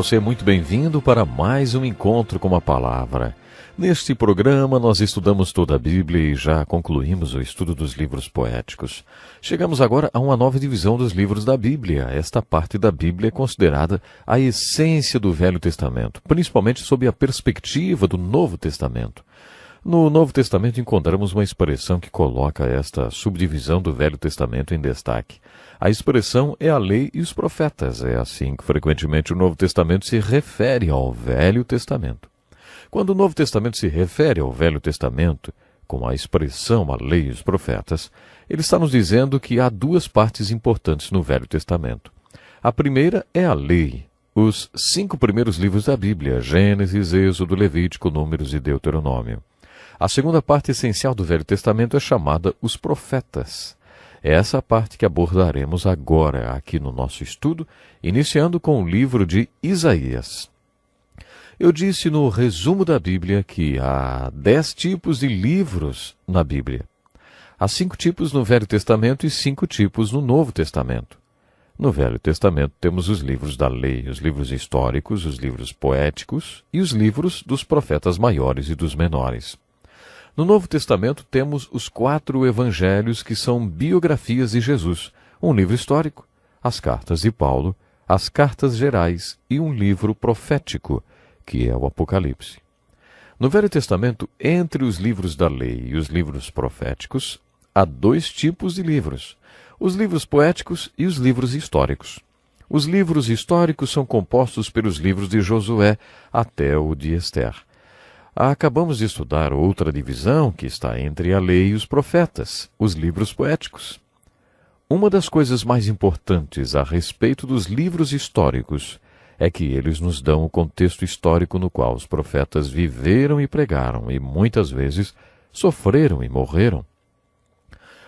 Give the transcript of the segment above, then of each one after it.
você é muito bem-vindo para mais um encontro com a palavra. Neste programa nós estudamos toda a Bíblia e já concluímos o estudo dos livros poéticos. Chegamos agora a uma nova divisão dos livros da Bíblia. Esta parte da Bíblia é considerada a essência do Velho Testamento, principalmente sob a perspectiva do Novo Testamento. No Novo Testamento encontramos uma expressão que coloca esta subdivisão do Velho Testamento em destaque. A expressão é a lei e os profetas. É assim que frequentemente o Novo Testamento se refere ao Velho Testamento. Quando o Novo Testamento se refere ao Velho Testamento, com a expressão a lei e os profetas, ele está nos dizendo que há duas partes importantes no Velho Testamento. A primeira é a lei, os 5 primeiros livros da Bíblia, Gênesis, Êxodo, Levítico, Números e Deuteronômio. A segunda parte essencial do Velho Testamento é chamada os profetas. É essa a parte que abordaremos agora aqui no nosso estudo, iniciando com o livro de Isaías. Eu disse no resumo da Bíblia que há 10 tipos de livros na Bíblia. Há 5 tipos no Velho Testamento e 5 tipos no Novo Testamento. No Velho Testamento temos os livros da lei, os livros históricos, os livros poéticos e os livros dos profetas maiores e dos menores. No Novo Testamento temos os 4 evangelhos que são biografias de Jesus, um livro histórico, as cartas de Paulo, as cartas gerais e um livro profético, que é o Apocalipse. No Velho Testamento, entre os livros da lei e os livros proféticos, há 2 tipos de livros, os livros poéticos e os livros históricos. Os livros históricos são compostos pelos livros de Josué até o de Esther. Acabamos de estudar outra divisão que está entre a lei e os profetas, os livros poéticos. Uma das coisas mais importantes a respeito dos livros históricos é que eles nos dão o contexto histórico no qual os profetas viveram e pregaram e muitas vezes sofreram e morreram.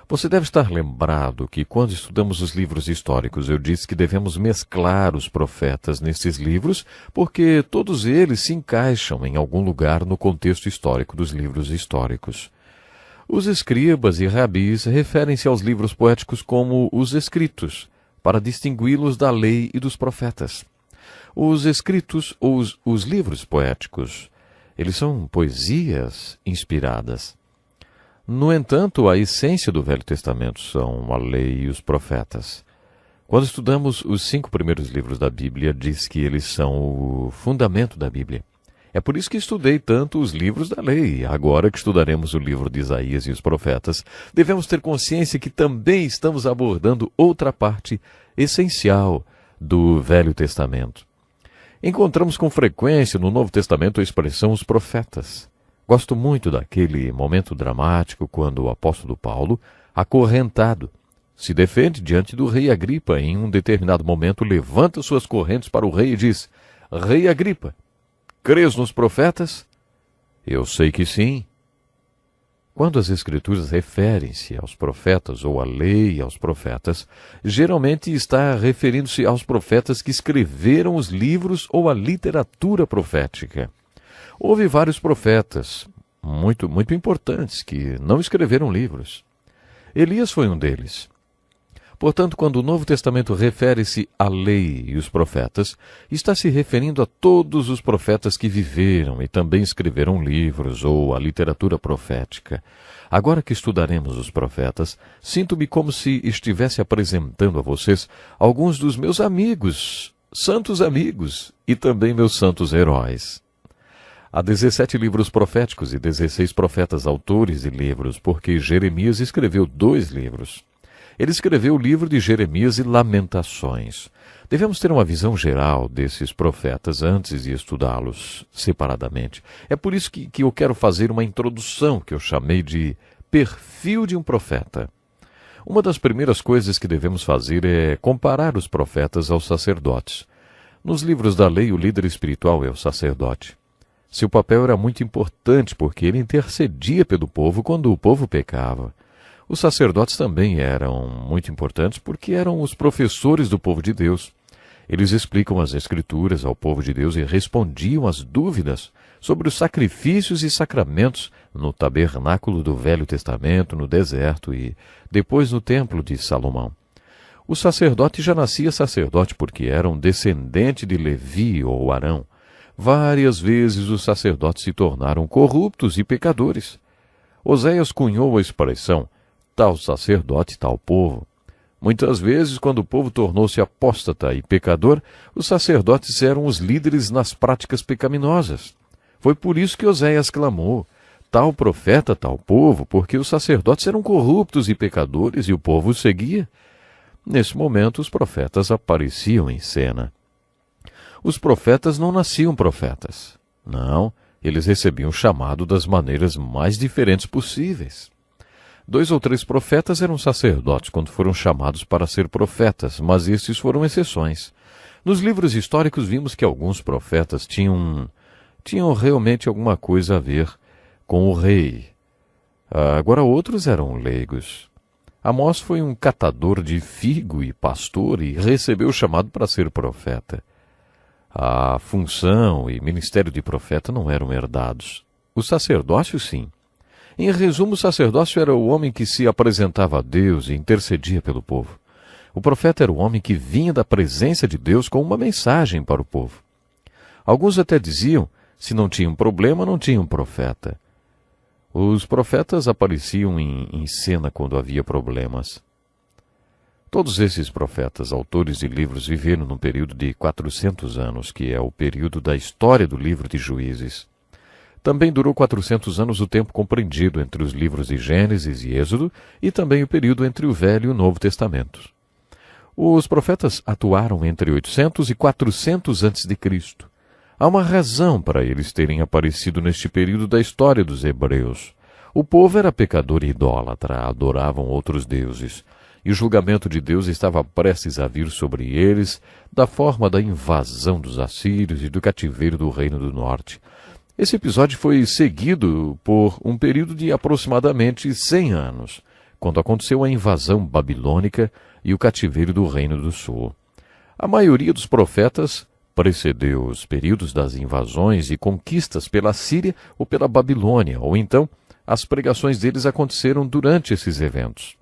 Você deve estar lembrado que quando estudamos os livros históricos eu disse que devemos mesclar os profetas nesses livros porque todos eles se encaixam em algum lugar no contexto histórico dos livros históricos. Os escribas e rabis referem-se aos livros poéticos como os escritos, para distingui-los da lei e dos profetas. Os escritos ou os livros poéticos, eles são poesias inspiradas. No entanto, a essência do Velho Testamento são a lei e os profetas. Quando estudamos os 5 primeiros livros da Bíblia, diz que eles são o fundamento da Bíblia. É por isso que estudei tanto os livros da lei. Agora que estudaremos o livro de Isaías e os profetas, devemos ter consciência que também estamos abordando outra parte essencial do Velho Testamento. Encontramos com frequência no Novo Testamento a expressão os profetas. Gosto muito daquele momento dramático quando o apóstolo Paulo, acorrentado, se defende diante do rei Agripa. Em um determinado momento, levanta suas correntes para o rei e diz: Rei Agripa, crês nos profetas? Eu sei que sim. Quando as Escrituras referem-se aos profetas ou à lei aos profetas, geralmente está referindo-se aos profetas que escreveram os livros ou a literatura profética. Houve vários profetas, muito importantes, que não escreveram livros. Elias foi um deles. Portanto, quando o Novo Testamento refere-se à lei e os profetas, está se referindo a todos os profetas que viveram e também escreveram livros ou a literatura profética. Agora que estudaremos os profetas, sinto-me como se estivesse apresentando a vocês alguns dos meus amigos, santos amigos, e também meus santos heróis. Há 17 livros proféticos e 16 profetas autores de livros, porque Jeremias escreveu 2 livros. Ele escreveu o livro de Jeremias e Lamentações. Devemos ter uma visão geral desses profetas antes de estudá-los separadamente. É por isso que eu quero fazer uma introdução que eu chamei de perfil de um profeta. Uma das primeiras coisas que devemos fazer é comparar os profetas aos sacerdotes. Nos livros da lei, o líder espiritual é o sacerdote. Seu papel era muito importante porque ele intercedia pelo povo quando o povo pecava. Os sacerdotes também eram muito importantes porque eram os professores do povo de Deus. Eles explicam as Escrituras ao povo de Deus e respondiam às dúvidas sobre os sacrifícios e sacramentos no tabernáculo do Velho Testamento, no deserto e depois no templo de Salomão. O sacerdote já nascia sacerdote porque era um descendente de Levi ou Arão. Várias vezes os sacerdotes se tornaram corruptos e pecadores. Oséias cunhou a expressão, tal sacerdote, tal povo. Muitas vezes, quando o povo tornou-se apóstata e pecador, os sacerdotes eram os líderes nas práticas pecaminosas. Foi por isso que Oséias clamou, tal profeta, tal povo, porque os sacerdotes eram corruptos e pecadores e o povo os seguia. Nesse momento, os profetas apareciam em cena. Os profetas não nasciam profetas. Não, eles recebiam o chamado das maneiras mais diferentes possíveis. 2 ou 3 profetas eram sacerdotes quando foram chamados para ser profetas, mas estes foram exceções. Nos livros históricos vimos que alguns profetas tinham realmente alguma coisa a ver com o rei. Agora outros eram leigos. Amós foi um catador de figo e pastor e recebeu o chamado para ser profeta. A função e ministério de profeta não eram herdados. O sacerdócio, sim. Em resumo, o sacerdócio era o homem que se apresentava a Deus e intercedia pelo povo. O profeta era o homem que vinha da presença de Deus com uma mensagem para o povo. Alguns até diziam, se não tinha um problema, não tinha um profeta. Os profetas apareciam em cena quando havia problemas. Todos esses profetas, autores de livros, viveram num período de 400 anos, que é o período da história do livro de Juízes. Também durou 400 anos o tempo compreendido entre os livros de Gênesis e Êxodo e também o período entre o Velho e o Novo Testamento. Os profetas atuaram entre 800 e 400 a.C. Há uma razão para eles terem aparecido neste período da história dos hebreus. O povo era pecador e idólatra, adoravam outros deuses, e o julgamento de Deus estava prestes a vir sobre eles da forma da invasão dos assírios e do cativeiro do Reino do Norte. Esse episódio foi seguido por um período de aproximadamente 100 anos, quando aconteceu a invasão babilônica e o cativeiro do Reino do Sul. A maioria dos profetas precedeu os períodos das invasões e conquistas pela Síria ou pela Babilônia, ou então as pregações deles aconteceram durante esses eventos.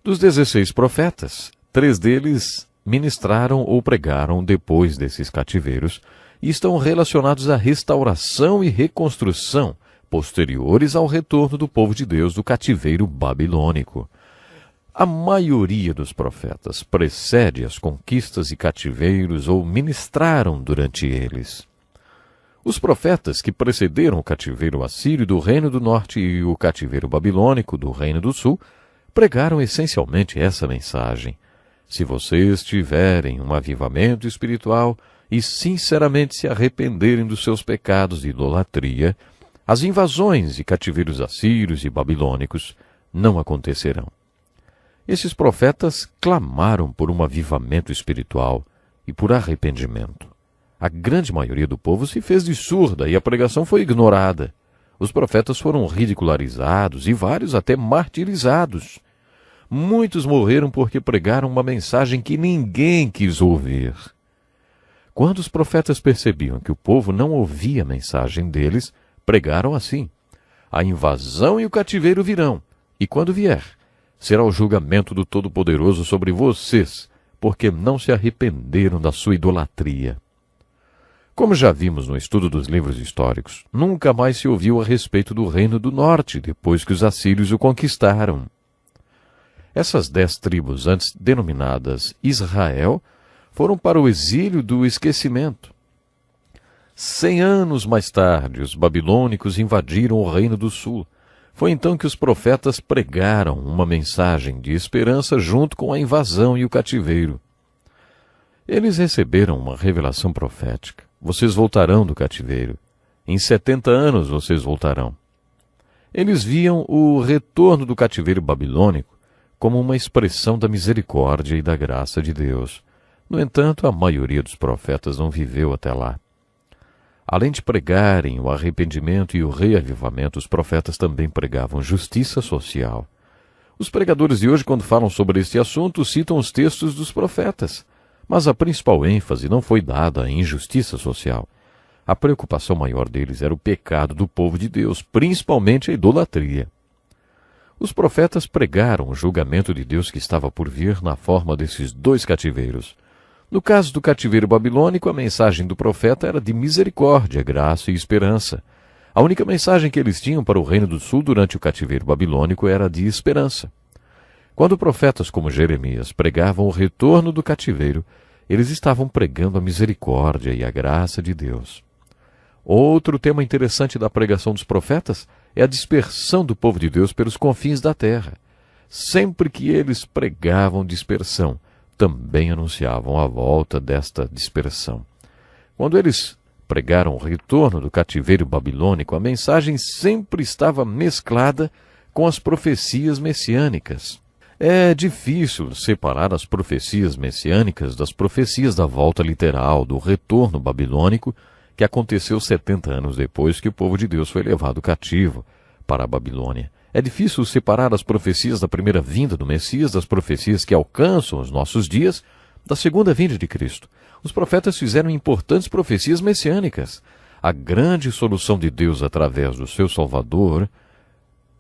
Dos 16 profetas, 3 deles ministraram ou pregaram depois desses cativeiros, e estão relacionados à restauração e reconstrução posteriores ao retorno do povo de Deus do cativeiro babilônico. A maioria dos profetas precede as conquistas e cativeiros ou ministraram durante eles. Os profetas que precederam o cativeiro assírio do Reino do Norte e o cativeiro babilônico do Reino do Sul pregaram essencialmente essa mensagem. Se vocês tiverem um avivamento espiritual e sinceramente se arrependerem dos seus pecados de idolatria, as invasões e cativeiros assírios e babilônicos não acontecerão. Esses profetas clamaram por um avivamento espiritual e por arrependimento. A grande maioria do povo se fez de surda e a pregação foi ignorada. Os profetas foram ridicularizados e vários até martirizados. Muitos morreram porque pregaram uma mensagem que ninguém quis ouvir. Quando os profetas percebiam que o povo não ouvia a mensagem deles, pregaram assim: a invasão e o cativeiro virão, e quando vier, será o julgamento do Todo-Poderoso sobre vocês, porque não se arrependeram da sua idolatria. Como já vimos no estudo dos livros históricos, nunca mais se ouviu a respeito do Reino do Norte, depois que os assírios o conquistaram. Essas 10 tribos, antes denominadas Israel, foram para o exílio do esquecimento. 100 anos mais tarde, os babilônicos invadiram o Reino do Sul. Foi então que os profetas pregaram uma mensagem de esperança junto com a invasão e o cativeiro. Eles receberam uma revelação profética. Vocês voltarão do cativeiro. Em 70 anos vocês voltarão. Eles viam o retorno do cativeiro babilônico como uma expressão da misericórdia e da graça de Deus. No entanto, a maioria dos profetas não viveu até lá. Além de pregarem o arrependimento e o reavivamento, os profetas também pregavam justiça social. Os pregadores de hoje, quando falam sobre este assunto, citam os textos dos profetas. Mas a principal ênfase não foi dada à injustiça social. A preocupação maior deles era o pecado do povo de Deus, principalmente a idolatria. Os profetas pregaram o julgamento de Deus que estava por vir na forma desses dois cativeiros. No caso do cativeiro babilônico, a mensagem do profeta era de misericórdia, graça e esperança. A única mensagem que eles tinham para o Reino do Sul durante o cativeiro babilônico era de esperança. Quando profetas como Jeremias pregavam o retorno do cativeiro, eles estavam pregando a misericórdia e a graça de Deus. Outro tema interessante da pregação dos profetas é a dispersão do povo de Deus pelos confins da terra. Sempre que eles pregavam dispersão, também anunciavam a volta desta dispersão. Quando eles pregaram o retorno do cativeiro babilônico, a mensagem sempre estava mesclada com as profecias messiânicas. É difícil separar as profecias messiânicas das profecias da volta literal, do retorno babilônico, que aconteceu 70 anos depois que o povo de Deus foi levado cativo para a Babilônia. É difícil separar as profecias da primeira vinda do Messias das profecias que alcançam os nossos dias da segunda vinda de Cristo. Os profetas fizeram importantes profecias messiânicas. A grande solução de Deus através do seu Salvador,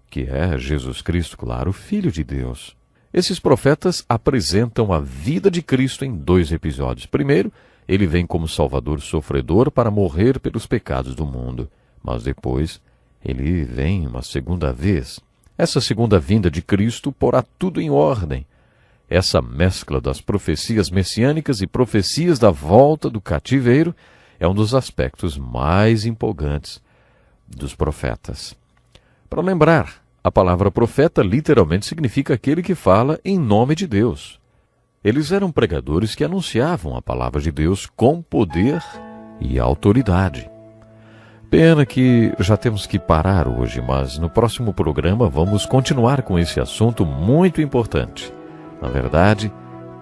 que é Jesus Cristo, claro, Filho de Deus. Esses profetas apresentam a vida de Cristo em dois episódios. Primeiro, ele vem como Salvador sofredor para morrer pelos pecados do mundo. Mas depois, ele vem uma segunda vez. Essa segunda vinda de Cristo porá tudo em ordem. Essa mescla das profecias messiânicas e profecias da volta do cativeiro é um dos aspectos mais empolgantes dos profetas. Para lembrar, a palavra profeta literalmente significa aquele que fala em nome de Deus. Eles eram pregadores que anunciavam a palavra de Deus com poder e autoridade. Pena que já temos que parar hoje, mas no próximo programa vamos continuar com esse assunto muito importante. Na verdade,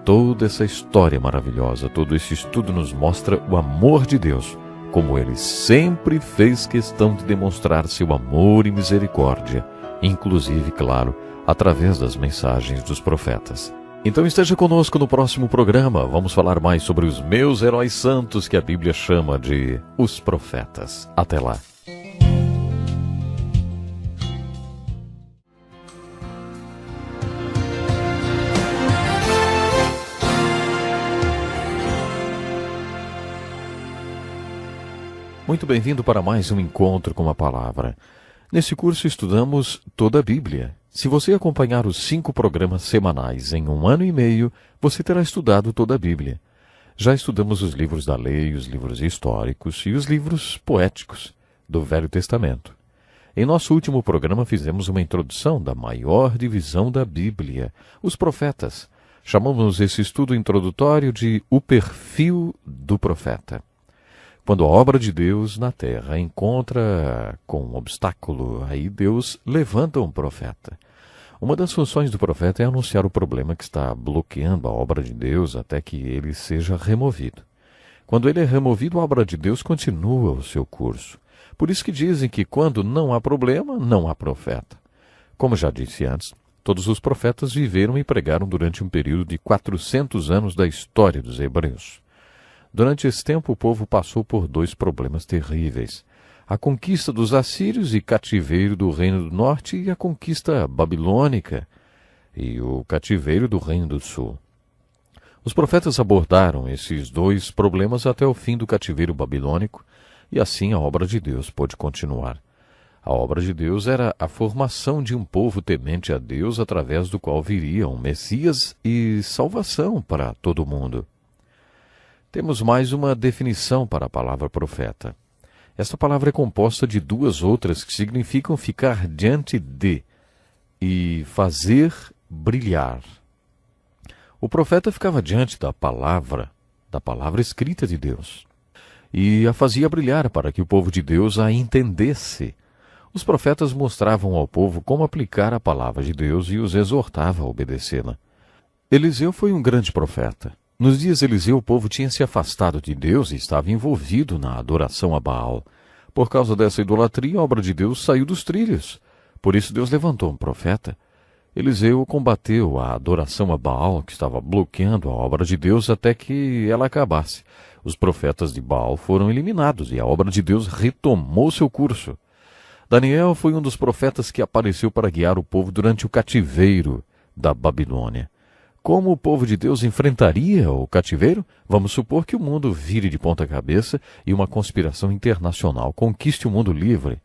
toda essa história maravilhosa, todo esse estudo nos mostra o amor de Deus, como Ele sempre fez questão de demonstrar seu amor e misericórdia, inclusive, claro, através das mensagens dos profetas. Então esteja conosco no próximo programa. Vamos falar mais sobre os meus heróis santos que a Bíblia chama de os profetas. Até lá. Muito bem-vindo para mais um encontro com a palavra. Nesse curso estudamos toda a Bíblia. Se você acompanhar os 5 programas semanais em 1 ano e meio, você terá estudado toda a Bíblia. Já estudamos os livros da lei, os livros históricos e os livros poéticos do Velho Testamento. Em nosso último programa fizemos uma introdução da maior divisão da Bíblia, os profetas. Chamamos esse estudo introdutório de o perfil do profeta. Quando a obra de Deus na terra encontra com um obstáculo, aí Deus levanta um profeta. Uma das funções do profeta é anunciar o problema que está bloqueando a obra de Deus até que ele seja removido. Quando ele é removido, a obra de Deus continua o seu curso. Por isso que dizem que quando não há problema, não há profeta. Como já disse antes, todos os profetas viveram e pregaram durante um período de 400 anos da história dos hebreus. Durante esse tempo, o povo passou por 2 problemas terríveis: a conquista dos assírios e cativeiro do Reino do Norte e a conquista babilônica e o cativeiro do Reino do Sul. Os profetas abordaram esses 2 problemas até o fim do cativeiro babilônico e assim a obra de Deus pôde continuar. A obra de Deus era a formação de um povo temente a Deus através do qual viria um Messias e salvação para todo o mundo. Temos mais uma definição para a palavra profeta. Esta palavra é composta de 2 outras que significam ficar diante de e fazer brilhar. O profeta ficava diante da palavra escrita de Deus, e a fazia brilhar para que o povo de Deus a entendesse. Os profetas mostravam ao povo como aplicar a palavra de Deus e os exortava a obedecê-la. Eliseu foi um grande profeta. Nos dias de Eliseu, o povo tinha se afastado de Deus e estava envolvido na adoração a Baal. Por causa dessa idolatria, a obra de Deus saiu dos trilhos. Por isso Deus levantou um profeta. Eliseu combateu a adoração a Baal, que estava bloqueando a obra de Deus até que ela acabasse. Os profetas de Baal foram eliminados e a obra de Deus retomou seu curso. Daniel foi um dos profetas que apareceu para guiar o povo durante o cativeiro da Babilônia. Como o povo de Deus enfrentaria o cativeiro? Vamos supor que o mundo vire de ponta cabeça e uma conspiração internacional conquiste o mundo livre.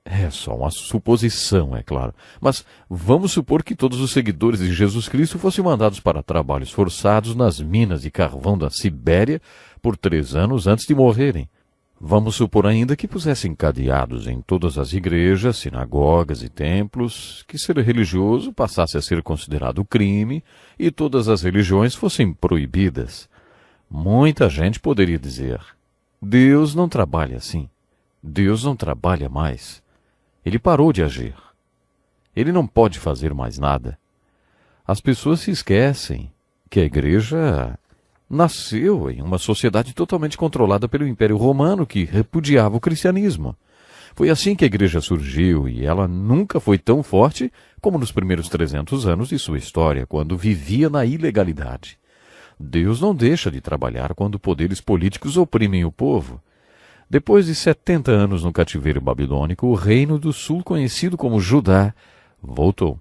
É só uma suposição, é claro. Mas vamos supor que todos os seguidores de Jesus Cristo fossem mandados para trabalhos forçados nas minas de carvão da Sibéria por 3 anos antes de morrerem. Vamos supor ainda que pusessem cadeados em todas as igrejas, sinagogas e templos, que ser religioso passasse a ser considerado crime e todas as religiões fossem proibidas. Muita gente poderia dizer: Deus não trabalha assim. Deus não trabalha mais. Ele parou de agir. Ele não pode fazer mais nada. As pessoas se esquecem que a igreja nasceu em uma sociedade totalmente controlada pelo Império Romano que repudiava o cristianismo. Foi assim que a igreja surgiu e ela nunca foi tão forte como nos primeiros 300 anos de sua história, quando vivia na ilegalidade. Deus não deixa de trabalhar quando poderes políticos oprimem o povo. Depois de 70 anos no cativeiro babilônico, o reino do sul, conhecido como Judá, voltou.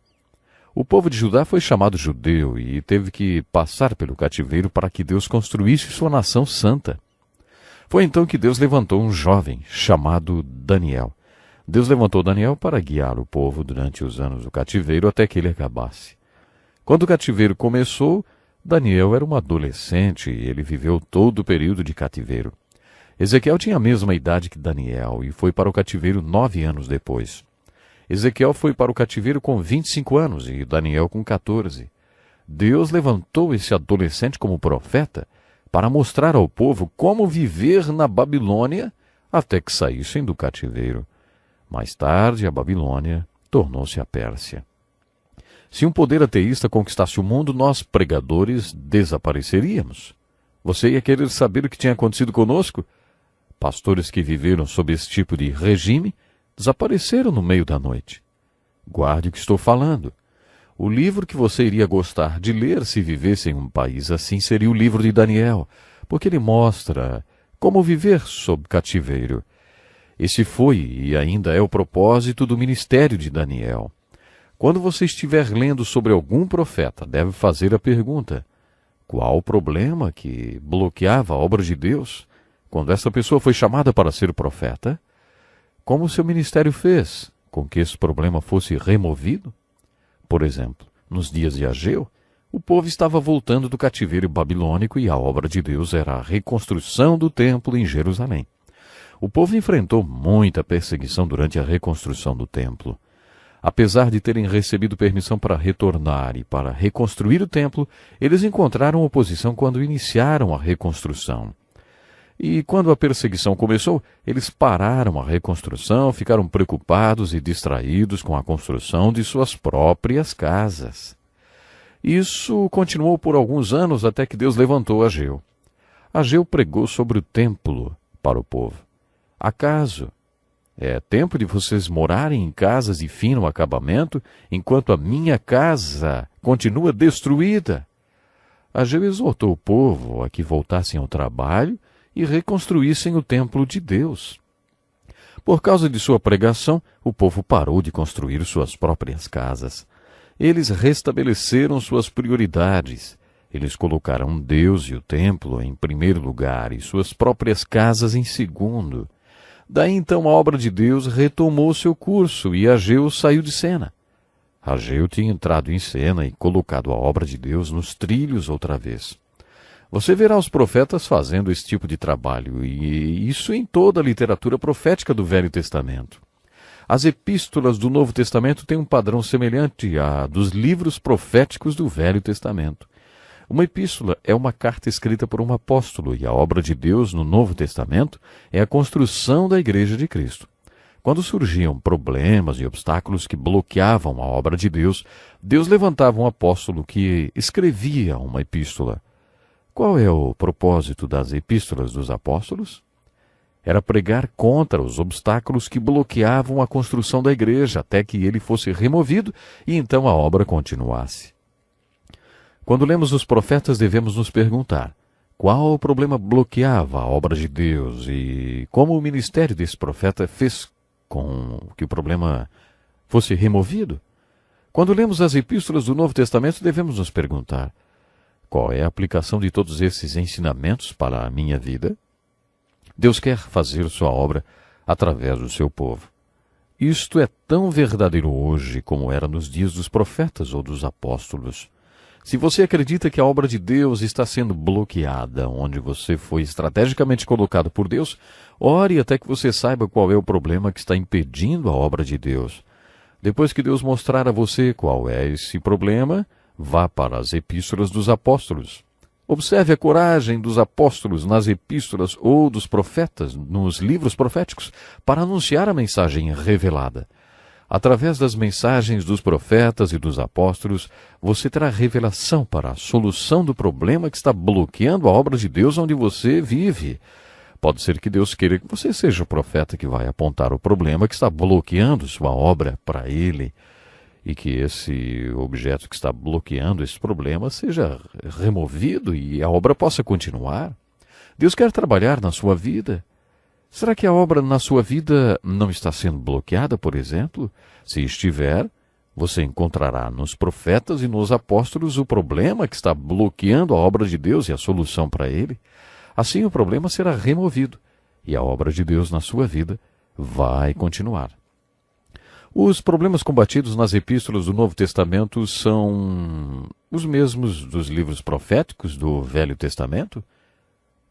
O povo de Judá foi chamado judeu e teve que passar pelo cativeiro para que Deus construísse sua nação santa. Foi então que Deus levantou um jovem chamado Daniel. Deus levantou Daniel para guiar o povo durante os anos do cativeiro até que ele acabasse. Quando o cativeiro começou, Daniel era um adolescente e ele viveu todo o período de cativeiro. Ezequiel tinha a mesma idade que Daniel e foi para o cativeiro 9 anos depois. Ezequiel foi para o cativeiro com 25 anos e Daniel com 14. Deus levantou esse adolescente como profeta para mostrar ao povo como viver na Babilônia até que saíssem do cativeiro. Mais tarde, a Babilônia tornou-se a Pérsia. Se um poder ateísta conquistasse o mundo, nós, pregadores, desapareceríamos. Você ia querer saber o que tinha acontecido conosco? Pastores que viveram sob esse tipo de regime desapareceram no meio da noite. Guarde o que estou falando. O livro que você iria gostar de ler se vivesse em um país assim seria o livro de Daniel, porque ele mostra como viver sob cativeiro. Esse foi e ainda é o propósito do ministério de Daniel. Quando você estiver lendo sobre algum profeta, deve fazer a pergunta: qual o problema que bloqueava a obra de Deus quando essa pessoa foi chamada para ser profeta? Como o seu ministério fez com que esse problema fosse removido? Por exemplo, nos dias de Ageu, o povo estava voltando do cativeiro babilônico e a obra de Deus era a reconstrução do templo em Jerusalém. O povo enfrentou muita perseguição durante a reconstrução do templo. Apesar de terem recebido permissão para retornar e para reconstruir o templo, eles encontraram oposição quando iniciaram a reconstrução. E quando a perseguição começou, eles pararam a reconstrução, ficaram preocupados e distraídos com a construção de suas próprias casas. Isso continuou por alguns anos até que Deus levantou Ageu. Ageu pregou sobre o templo para o povo. Acaso é tempo de vocês morarem em casas de fino acabamento, enquanto a minha casa continua destruída? Ageu exortou o povo a que voltassem ao trabalho e reconstruíssem o templo de Deus. Por causa de sua pregação, o povo parou de construir suas próprias casas. Eles restabeleceram suas prioridades. Eles colocaram Deus e o templo em primeiro lugar e suas próprias casas em segundo. Daí então a obra de Deus retomou seu curso e Ageu saiu de cena. Ageu tinha entrado em cena e colocado a obra de Deus nos trilhos outra vez. Você verá os profetas fazendo esse tipo de trabalho, e isso em toda a literatura profética do Velho Testamento. As epístolas do Novo Testamento têm um padrão semelhante à dos livros proféticos do Velho Testamento. Uma epístola é uma carta escrita por um apóstolo, e a obra de Deus no Novo Testamento é a construção da Igreja de Cristo. Quando surgiam problemas e obstáculos que bloqueavam a obra de Deus, Deus levantava um apóstolo que escrevia uma epístola. Qual é o propósito das epístolas dos apóstolos? Era pregar contra os obstáculos que bloqueavam a construção da igreja até que ele fosse removido e então a obra continuasse. Quando lemos os profetas, devemos nos perguntar: qual o problema bloqueava a obra de Deus e como o ministério desse profeta fez com que o problema fosse removido? Quando lemos as epístolas do Novo Testamento, devemos nos perguntar: qual é a aplicação de todos esses ensinamentos para a minha vida? Deus quer fazer sua obra através do seu povo. Isto é tão verdadeiro hoje como era nos dias dos profetas ou dos apóstolos. Se você acredita que a obra de Deus está sendo bloqueada onde você foi estrategicamente colocado por Deus, ore até que você saiba qual é o problema que está impedindo a obra de Deus. Depois que Deus mostrar a você qual é esse problema, vá para as epístolas dos apóstolos. Observe a coragem dos apóstolos nas epístolas ou dos profetas, nos livros proféticos, para anunciar a mensagem revelada. Através das mensagens dos profetas e dos apóstolos, você terá revelação para a solução do problema que está bloqueando a obra de Deus onde você vive. Pode ser que Deus queira que você seja o profeta que vai apontar o problema que está bloqueando sua obra para Ele, e que esse objeto que está bloqueando esse problema seja removido e a obra possa continuar. Deus quer trabalhar na sua vida. Será que a obra na sua vida não está sendo bloqueada, por exemplo? Se estiver, você encontrará nos profetas e nos apóstolos o problema que está bloqueando a obra de Deus e a solução para ele. Assim o problema será removido e a obra de Deus na sua vida vai continuar. Os problemas combatidos nas epístolas do Novo Testamento são os mesmos dos livros proféticos do Velho Testamento?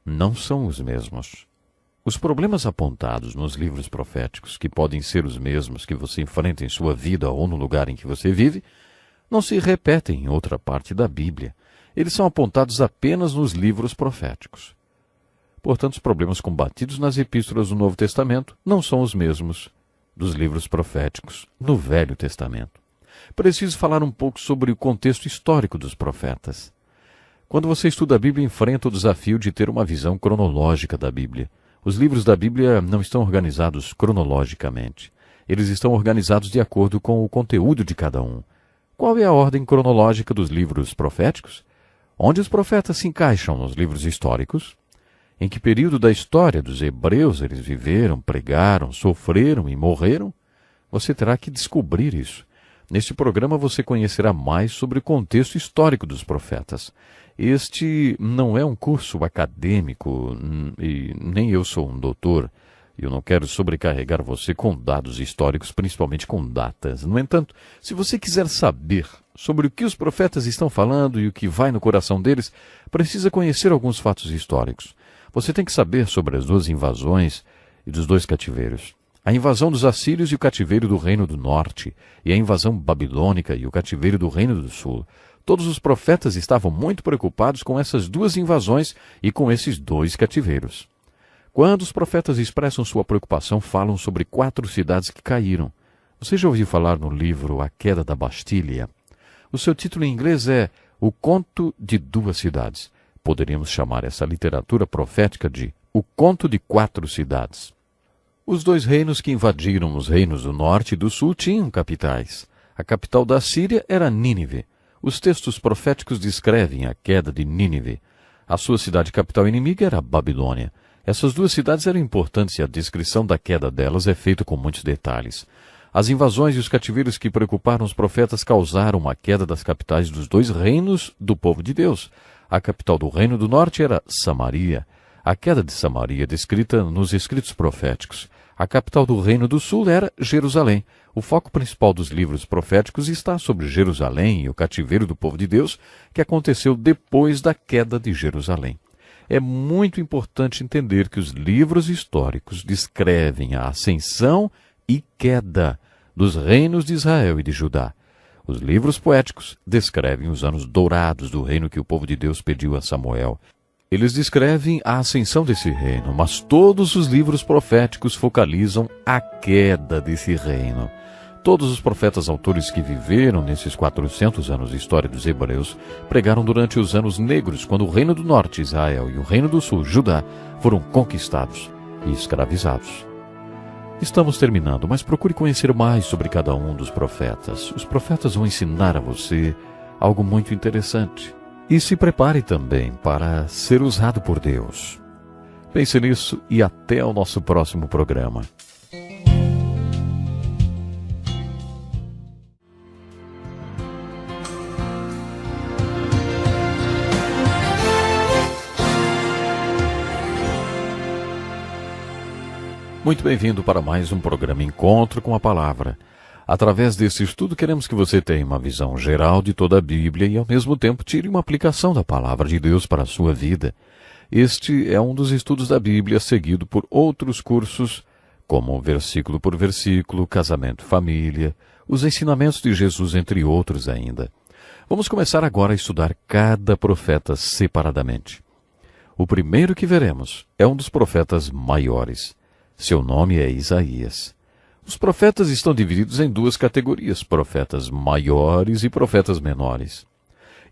Não são os mesmos. Os problemas apontados nos livros proféticos, que podem ser os mesmos que você enfrenta em sua vida ou no lugar em que você vive, não se repetem em outra parte da Bíblia. Eles são apontados apenas nos livros proféticos. Portanto, os problemas combatidos nas epístolas do Novo Testamento não são os mesmos dos livros proféticos no Velho Testamento. Preciso falar um pouco sobre o contexto histórico dos profetas. Quando você estuda a Bíblia, enfrenta o desafio de ter uma visão cronológica da Bíblia. Os livros da Bíblia não estão organizados cronologicamente. Eles estão organizados de acordo com o conteúdo de cada um. Qual é a ordem cronológica dos livros proféticos? Onde os profetas se encaixam nos livros históricos? Em que período da história dos hebreus eles viveram, pregaram, sofreram e morreram? Você terá que descobrir isso. Neste programa você conhecerá mais sobre o contexto histórico dos profetas. Este não é um curso acadêmico e nem eu sou um doutor. Eu não quero sobrecarregar você com dados históricos, principalmente com datas. No entanto, se você quiser saber sobre o que os profetas estão falando e o que vai no coração deles, precisa conhecer alguns fatos históricos. Você tem que saber sobre as duas invasões e dos dois cativeiros. A invasão dos assírios e o cativeiro do Reino do Norte, e a invasão babilônica e o cativeiro do Reino do Sul. Todos os profetas estavam muito preocupados com essas duas invasões e com esses dois cativeiros. Quando os profetas expressam sua preocupação, falam sobre 4 cidades que caíram. Você já ouviu falar no livro A Queda da Bastilha? O seu título em inglês é O Conto de 2 Cidades. Poderíamos chamar essa literatura profética de O Conto de 4 Cidades. Os 2 reinos que invadiram os reinos do norte e do sul tinham capitais. A capital da Síria era Nínive. Os textos proféticos descrevem a queda de Nínive. A sua cidade capital inimiga era a Babilônia. Essas 2 cidades eram importantes e a descrição da queda delas é feita com muitos detalhes. As invasões e os cativeiros que preocuparam os profetas causaram a queda das capitais dos 2 reinos do povo de Deus. A capital do Reino do Norte era Samaria. A queda de Samaria é descrita nos escritos proféticos. A capital do Reino do Sul era Jerusalém. O foco principal dos livros proféticos está sobre Jerusalém e o cativeiro do povo de Deus, que aconteceu depois da queda de Jerusalém. É muito importante entender que os livros históricos descrevem a ascensão e queda dos reinos de Israel e de Judá. Os livros poéticos descrevem os anos dourados do reino que o povo de Deus pediu a Samuel. Eles descrevem a ascensão desse reino, mas todos os livros proféticos focalizam a queda desse reino. Todos os profetas autores que viveram nesses 400 anos de história dos hebreus pregaram durante os anos negros, quando o reino do norte, Israel, e o reino do sul, Judá, foram conquistados e escravizados. Estamos terminando, mas procure conhecer mais sobre cada um dos profetas. Os profetas vão ensinar a você algo muito interessante. E se prepare também para ser usado por Deus. Pense nisso e até o nosso próximo programa. Muito bem-vindo para mais um programa Encontro com a Palavra. Através desse estudo, queremos que você tenha uma visão geral de toda a Bíblia e, ao mesmo tempo, tire uma aplicação da Palavra de Deus para a sua vida. Este é um dos estudos da Bíblia seguido por outros cursos, como versículo por versículo, casamento e família, os ensinamentos de Jesus, entre outros ainda. Vamos começar agora a estudar cada profeta separadamente. O primeiro que veremos é um dos profetas maiores. Seu nome é Isaías. Os profetas estão divididos em duas categorias, profetas maiores e profetas menores.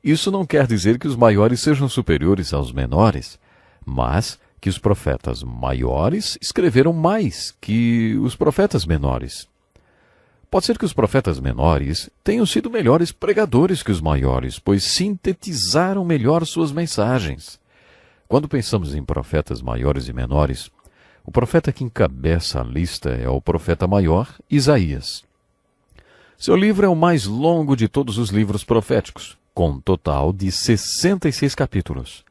Isso não quer dizer que os maiores sejam superiores aos menores, mas que os profetas maiores escreveram mais que os profetas menores. Pode ser que os profetas menores tenham sido melhores pregadores que os maiores, pois sintetizaram melhor suas mensagens. Quando pensamos em profetas maiores e menores, o profeta que encabeça a lista é o profeta maior, Isaías. Seu livro é o mais longo de todos os livros proféticos, com um total de 66 capítulos.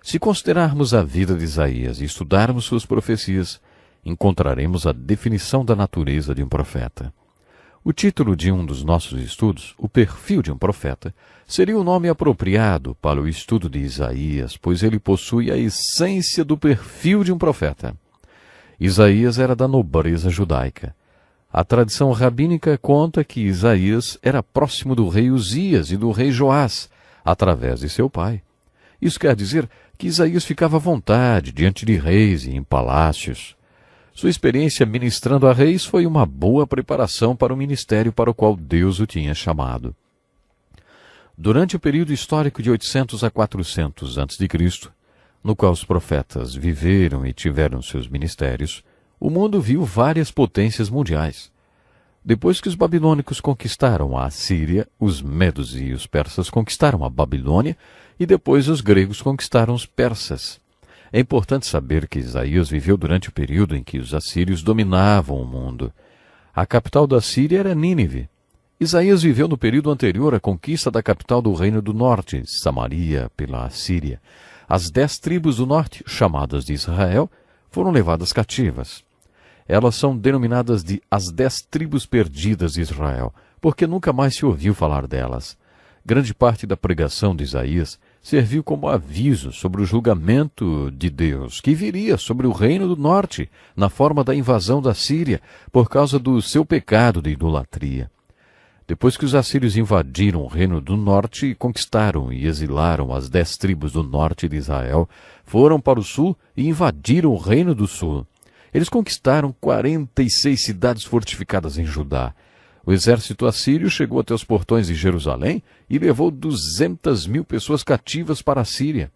Se considerarmos a vida de Isaías e estudarmos suas profecias, encontraremos a definição da natureza de um profeta. O título de um dos nossos estudos, O Perfil de um Profeta, seria o nome apropriado para o estudo de Isaías, pois ele possui a essência do perfil de um profeta. Isaías era da nobreza judaica. A tradição rabínica conta que Isaías era próximo do rei Uzias e do rei Joás, através de seu pai. Isso quer dizer que Isaías ficava à vontade diante de reis e em palácios. Sua experiência ministrando a reis foi uma boa preparação para o ministério para o qual Deus o tinha chamado. Durante o período histórico de 800 a 400 a.C., no qual os profetas viveram e tiveram seus ministérios, o mundo viu várias potências mundiais. Depois que os babilônicos conquistaram a Assíria, os medos e os persas conquistaram a Babilônia e depois os gregos conquistaram os persas. É importante saber que Isaías viveu durante o período em que os assírios dominavam o mundo. A capital da Síria era Nínive. Isaías viveu no período anterior à conquista da capital do Reino do Norte, Samaria, pela Assíria. As 10 tribos do norte, chamadas de Israel, foram levadas cativas. Elas são denominadas de as 10 tribos perdidas de Israel, porque nunca mais se ouviu falar delas. Grande parte da pregação de Isaías serviu como aviso sobre o julgamento de Deus, que viria sobre o reino do norte, na forma da invasão da Síria, por causa do seu pecado de idolatria. Depois que os assírios invadiram o reino do norte, conquistaram e exilaram as 10 tribos do norte de Israel, foram para o sul e invadiram o reino do sul. Eles conquistaram 46 cidades fortificadas em Judá. O exército assírio chegou até os portões de Jerusalém e levou 200.000 pessoas cativas para a Síria.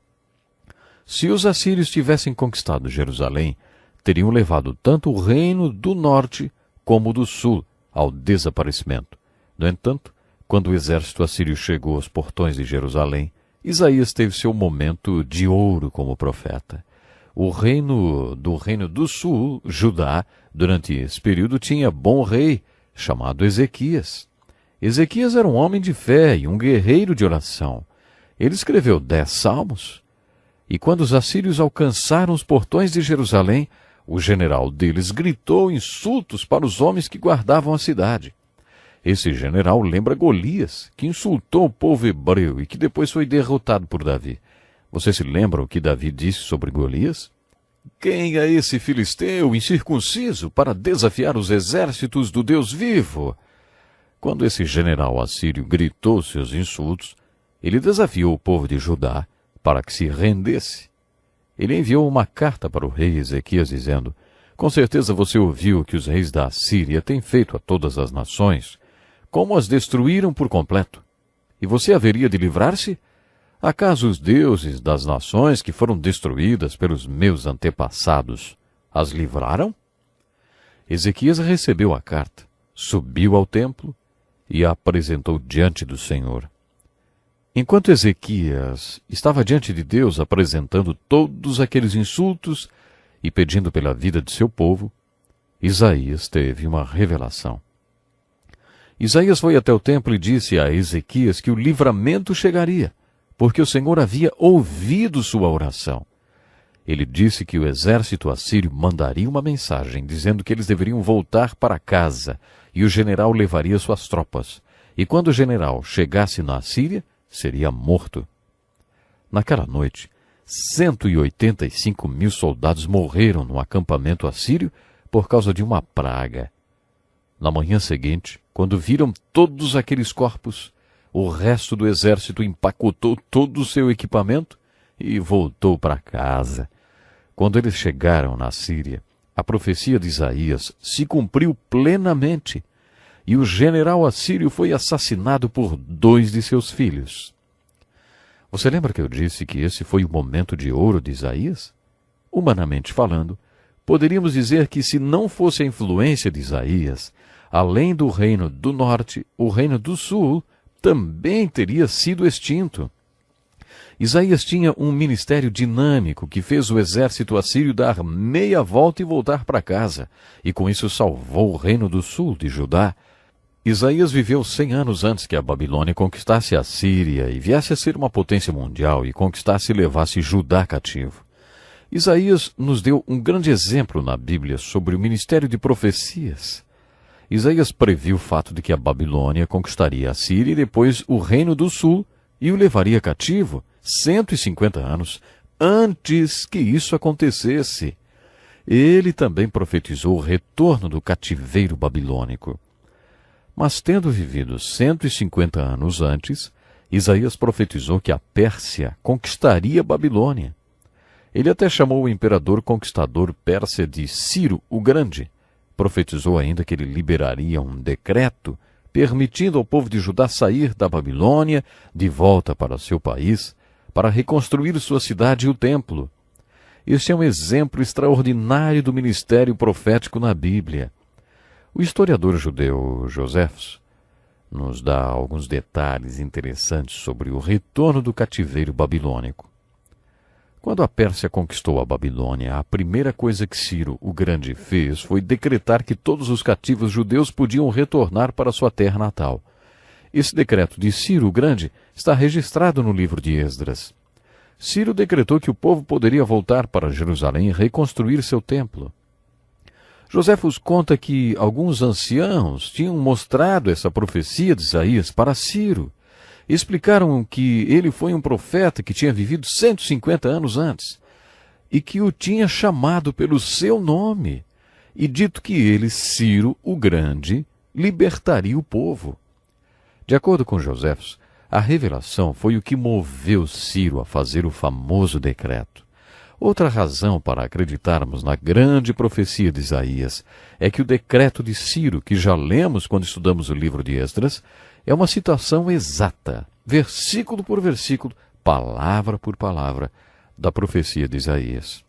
Se os assírios tivessem conquistado Jerusalém, teriam levado tanto o reino do norte como o do sul ao desaparecimento. No entanto, quando o exército assírio chegou aos portões de Jerusalém, Isaías teve seu momento de ouro como profeta. O reino do sul, Judá, durante esse período tinha bom rei, chamado Ezequias. Ezequias era um homem de fé e um guerreiro de oração. Ele escreveu 10 salmos. E quando os assírios alcançaram os portões de Jerusalém, o general deles gritou insultos para os homens que guardavam a cidade. Esse general lembra Golias, que insultou o povo hebreu e que depois foi derrotado por Davi. Você se lembra o que Davi disse sobre Golias? Quem é esse filisteu incircunciso para desafiar os exércitos do Deus vivo? Quando esse general assírio gritou seus insultos, ele desafiou o povo de Judá para que se rendesse. Ele enviou uma carta para o rei Ezequias dizendo: com certeza você ouviu o que os reis da Assíria têm feito a todas as nações, como as destruíram por completo. E você haveria de livrar-se? Acaso os deuses das nações que foram destruídas pelos meus antepassados as livraram? Ezequias recebeu a carta, subiu ao templo e a apresentou diante do Senhor. Enquanto Ezequias estava diante de Deus apresentando todos aqueles insultos e pedindo pela vida de seu povo, Isaías teve uma revelação. Isaías foi até o templo e disse a Ezequias que o livramento chegaria, porque o Senhor havia ouvido sua oração. Ele disse que o exército assírio mandaria uma mensagem dizendo que eles deveriam voltar para casa e o general levaria suas tropas. E quando o general chegasse na Síria, seria morto. Naquela noite, 185 mil soldados morreram no acampamento assírio por causa de uma praga. Na manhã seguinte, quando viram todos aqueles corpos, o resto do exército empacotou todo o seu equipamento e voltou para casa. Quando eles chegaram na Síria, a profecia de Isaías se cumpriu plenamente, e o general assírio foi assassinado por 2 de seus filhos. Você lembra que eu disse que esse foi o momento de ouro de Isaías? Humanamente falando, poderíamos dizer que se não fosse a influência de Isaías, além do reino do norte, o reino do sul também teria sido extinto. Isaías tinha um ministério dinâmico que fez o exército assírio dar meia volta e voltar para casa, e com isso salvou o reino do sul de Judá. Isaías viveu 100 anos antes que a Babilônia conquistasse a Síria e viesse a ser uma potência mundial e conquistasse e levasse Judá cativo. Isaías nos deu um grande exemplo na Bíblia sobre o ministério de profecias. Isaías previu o fato de que a Babilônia conquistaria a Síria e depois o reino do sul e o levaria cativo 150 anos antes que isso acontecesse. Ele também profetizou o retorno do cativeiro babilônico. Mas tendo vivido 150 anos antes, Isaías profetizou que a Pérsia conquistaria a Babilônia. Ele até chamou o imperador conquistador persa de Ciro o Grande. Profetizou ainda que ele liberaria um decreto permitindo ao povo de Judá sair da Babilônia de volta para seu país, para reconstruir sua cidade e o templo. Este é um exemplo extraordinário do ministério profético na Bíblia. O historiador judeu Joséfos nos dá alguns detalhes interessantes sobre o retorno do cativeiro babilônico. Quando a Pérsia conquistou a Babilônia, a primeira coisa que Ciro o Grande fez foi decretar que todos os cativos judeus podiam retornar para sua terra natal. Esse decreto de Ciro o Grande está registrado no livro de Esdras. Ciro decretou que o povo poderia voltar para Jerusalém e reconstruir seu templo. Joséfos conta que alguns anciãos tinham mostrado essa profecia de Isaías para Ciro. Explicaram que ele foi um profeta que tinha vivido 150 anos antes e que o tinha chamado pelo seu nome e dito que ele, Ciro o Grande, libertaria o povo. De acordo com Joséfos, a revelação foi o que moveu Ciro a fazer o famoso decreto. Outra razão para acreditarmos na grande profecia de Isaías é que o decreto de Ciro, que já lemos quando estudamos o livro de Esdras, é uma citação exata, versículo por versículo, palavra por palavra, da profecia de Isaías.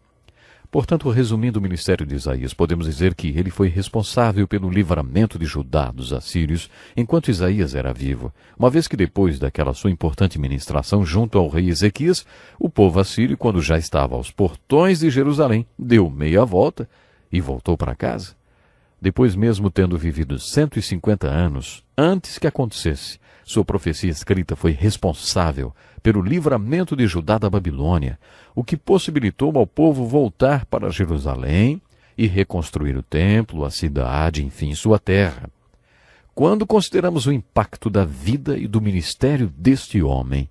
Portanto, resumindo o ministério de Isaías, podemos dizer que ele foi responsável pelo livramento de Judá dos assírios enquanto Isaías era vivo, uma vez que depois daquela sua importante ministração junto ao rei Ezequias, o povo assírio, quando já estava aos portões de Jerusalém, deu meia volta e voltou para casa. Depois, mesmo tendo vivido 150 anos antes que acontecesse, sua profecia escrita foi responsável pelo livramento de Judá da Babilônia, o que possibilitou ao povo voltar para Jerusalém e reconstruir o templo, a cidade, enfim, sua terra. Quando consideramos o impacto da vida e do ministério deste homem,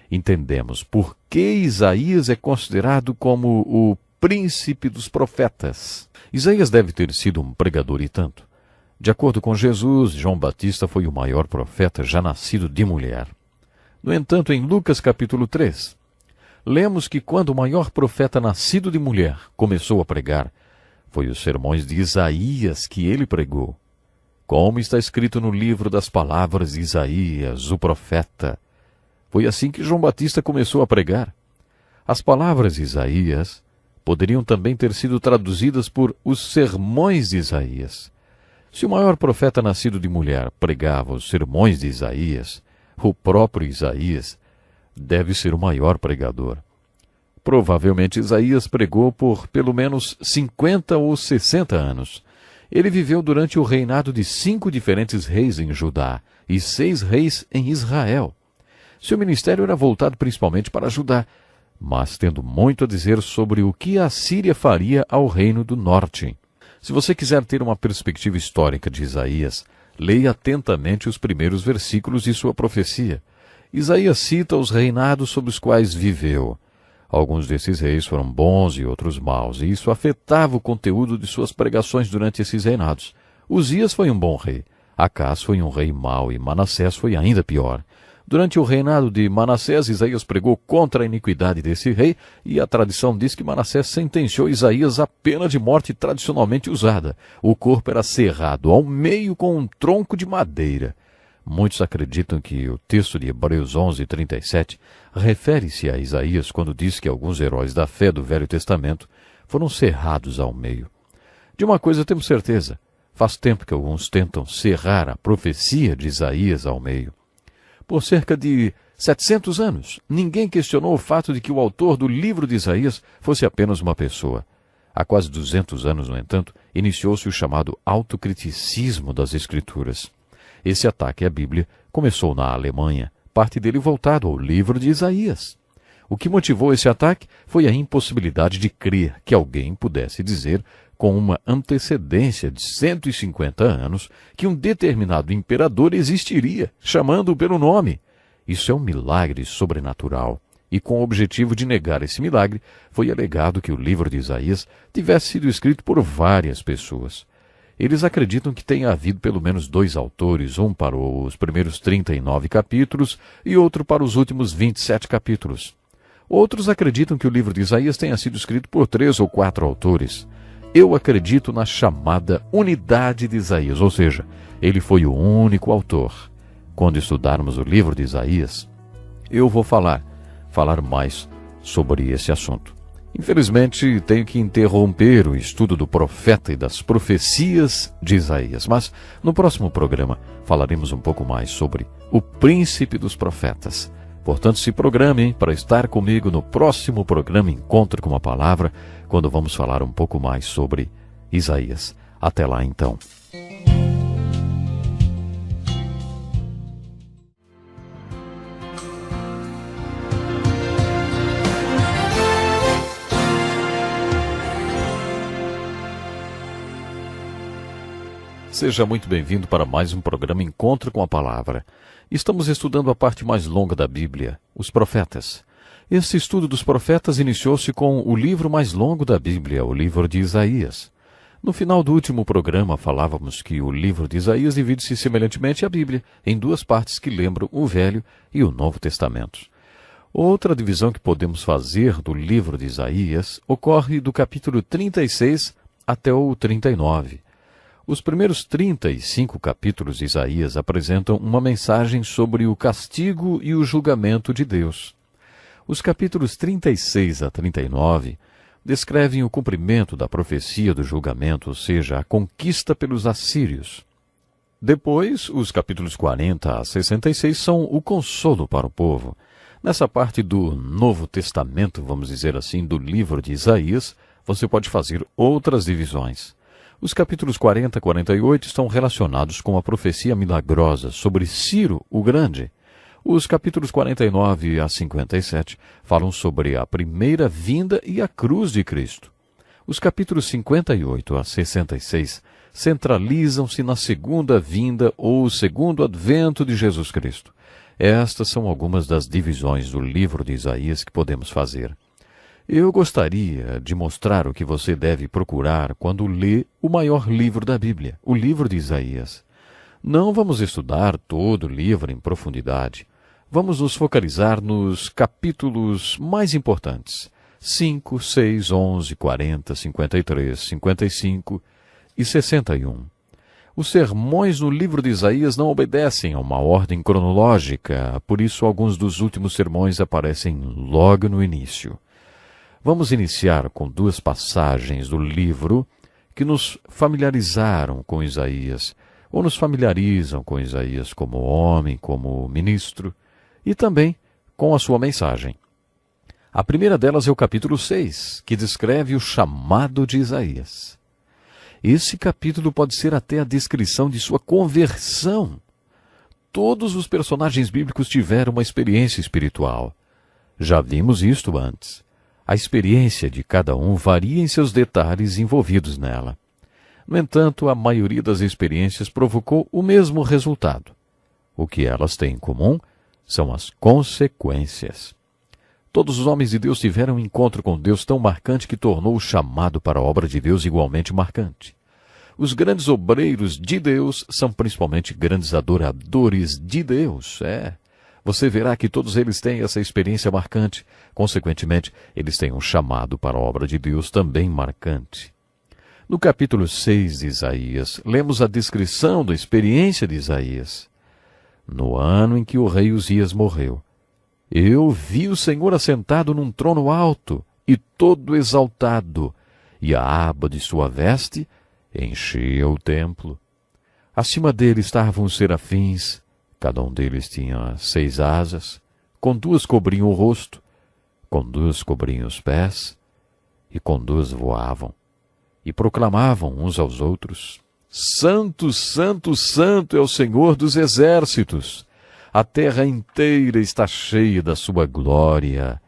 entendemos por que Isaías é considerado como o príncipe dos profetas. Isaías deve ter sido um pregador e tanto. De acordo com Jesus, João Batista foi o maior profeta já nascido de mulher. No entanto, em Lucas capítulo 3, lemos que quando o maior profeta nascido de mulher começou a pregar, foi os sermões de Isaías que ele pregou. Como está escrito no livro das palavras de Isaías, o profeta. Foi assim que João Batista começou a pregar. As palavras de Isaías poderiam também ter sido traduzidas por os sermões de Isaías. Se o maior profeta nascido de mulher pregava os sermões de Isaías, o próprio Isaías deve ser o maior pregador. Provavelmente Isaías pregou por pelo menos 50 ou 60 anos. Ele viveu durante o reinado de 5 diferentes reis em Judá e 6 reis em Israel. Seu ministério era voltado principalmente para Judá, mas tendo muito a dizer sobre o que a Síria faria ao reino do norte. Se você quiser ter uma perspectiva histórica de Isaías, leia atentamente os primeiros versículos de sua profecia. Isaías cita os reinados sob os quais viveu. Alguns desses reis foram bons e outros maus, e isso afetava o conteúdo de suas pregações durante esses reinados. Uzias foi um bom rei, Acás foi um rei mau e Manassés foi ainda pior. Durante o reinado de Manassés, Isaías pregou contra a iniquidade desse rei, e a tradição diz que Manassés sentenciou Isaías à pena de morte tradicionalmente usada. O corpo era cerrado ao meio com um tronco de madeira. Muitos acreditam que o texto de Hebreus 11:37 refere-se a Isaías quando diz que alguns heróis da fé do Velho Testamento foram cerrados ao meio. De uma coisa temos certeza: faz tempo que alguns tentam cerrar a profecia de Isaías ao meio. Por cerca de 700 anos, ninguém questionou o fato de que o autor do livro de Isaías fosse apenas uma pessoa. Há quase 200 anos, no entanto, iniciou-se o chamado autocriticismo das Escrituras. Esse ataque à Bíblia começou na Alemanha, parte dele voltado ao livro de Isaías. O que motivou esse ataque foi a impossibilidade de crer que alguém pudesse dizer, com uma antecedência de 150 anos, que um determinado imperador existiria, chamando-o pelo nome. Isso é um milagre sobrenatural. E com o objetivo de negar esse milagre, foi alegado que o livro de Isaías tivesse sido escrito por várias pessoas. Eles acreditam que tenha havido pelo menos 2 autores, um para os primeiros 39 capítulos e outro para os últimos 27 capítulos. Outros acreditam que o livro de Isaías tenha sido escrito por 3 ou 4 autores. Eu acredito na chamada unidade de Isaías, ou seja, ele foi o único autor. Quando estudarmos o livro de Isaías, eu vou falar mais sobre esse assunto. Infelizmente, tenho que interromper o estudo do profeta e das profecias de Isaías, mas no próximo programa falaremos um pouco mais sobre o príncipe dos profetas. Portanto, se programem para estar comigo no próximo programa Encontro com a Palavra, quando vamos falar um pouco mais sobre Isaías. Até lá, então. Seja muito bem-vindo para mais um programa Encontro com a Palavra. Estamos estudando a parte mais longa da Bíblia, os profetas. Esse estudo dos profetas iniciou-se com o livro mais longo da Bíblia, o livro de Isaías. No final do último programa, falávamos que o livro de Isaías divide-se semelhantemente à Bíblia, em 2 partes que lembram o Velho e o Novo Testamento. Outra divisão que podemos fazer do livro de Isaías ocorre do capítulo 36 até o 39. Os primeiros 35 capítulos de Isaías apresentam uma mensagem sobre o castigo e o julgamento de Deus. Os capítulos 36 a 39 descrevem o cumprimento da profecia do julgamento, ou seja, a conquista pelos assírios. Depois, os capítulos 40 a 66 são o consolo para o povo. Nessa parte do Novo Testamento, vamos dizer assim, do livro de Isaías, você pode fazer outras divisões. Os capítulos 40 a 48 estão relacionados com a profecia milagrosa sobre Ciro o Grande. Os capítulos 49 a 57 falam sobre a primeira vinda e a cruz de Cristo. Os capítulos 58 a 66 centralizam-se na segunda vinda ou segundo advento de Jesus Cristo. Estas são algumas das divisões do livro de Isaías que podemos fazer. Eu gostaria de mostrar o que você deve procurar quando lê o maior livro da Bíblia, o livro de Isaías. Não vamos estudar todo o livro em profundidade. Vamos nos focalizar nos capítulos mais importantes: 5, 6, 11, 40, 53, 55 e 61. Os sermões no livro de Isaías não obedecem a uma ordem cronológica, por isso alguns dos últimos sermões aparecem logo no início. Vamos iniciar com 2 passagens do livro que nos familiarizaram com Isaías, ou nos familiarizam com Isaías como homem, como ministro, e também com a sua mensagem. A primeira delas é o capítulo 6, que descreve o chamado de Isaías. Esse capítulo pode ser até a descrição de sua conversão. Todos os personagens bíblicos tiveram uma experiência espiritual. Já vimos isto antes. A experiência de cada um varia em seus detalhes envolvidos nela. No entanto, a maioria das experiências provocou o mesmo resultado. O que elas têm em comum são as consequências. Todos os homens de Deus tiveram um encontro com Deus tão marcante que tornou o chamado para a obra de Deus igualmente marcante. Os grandes obreiros de Deus são principalmente grandes adoradores de Deus. Você verá que todos eles têm essa experiência marcante. Consequentemente, eles têm um chamado para a obra de Deus também marcante. No capítulo 6 de Isaías, lemos a descrição da experiência de Isaías. No ano em que o rei Uzias morreu, eu vi o Senhor assentado num trono alto e todo exaltado, e a aba de sua veste enchia o templo. Acima dele estavam os serafins, cada um deles tinha 6 asas, com 2 cobriam o rosto, com 2 cobriam os pés, e com 2 voavam, e proclamavam uns aos outros: Santo, Santo, Santo é o Senhor dos exércitos. A terra inteira está cheia da sua glória.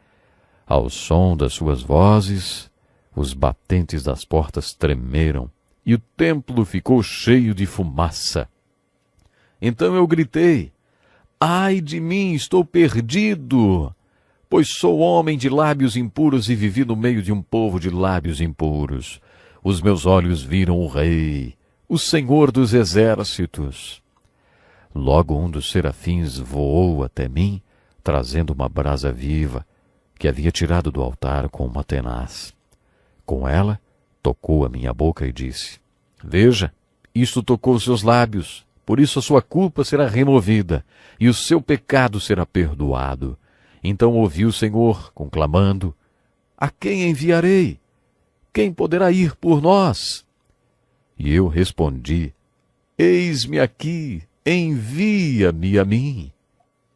Ao som das suas vozes, os batentes das portas tremeram, e o templo ficou cheio de fumaça. Então eu gritei: Ai de mim, estou perdido, pois sou homem de lábios impuros e vivi no meio de um povo de lábios impuros. Os meus olhos viram o Rei, o Senhor dos exércitos. Logo um dos serafins voou até mim, trazendo uma brasa viva, que havia tirado do altar com uma tenaz. Com ela, tocou a minha boca e disse: Veja, isto tocou os seus lábios, por isso a sua culpa será removida, e o seu pecado será perdoado. Então ouvi o Senhor conclamando: A quem enviarei? Quem poderá ir por nós? E eu respondi: Eis-me aqui, envia-me a mim.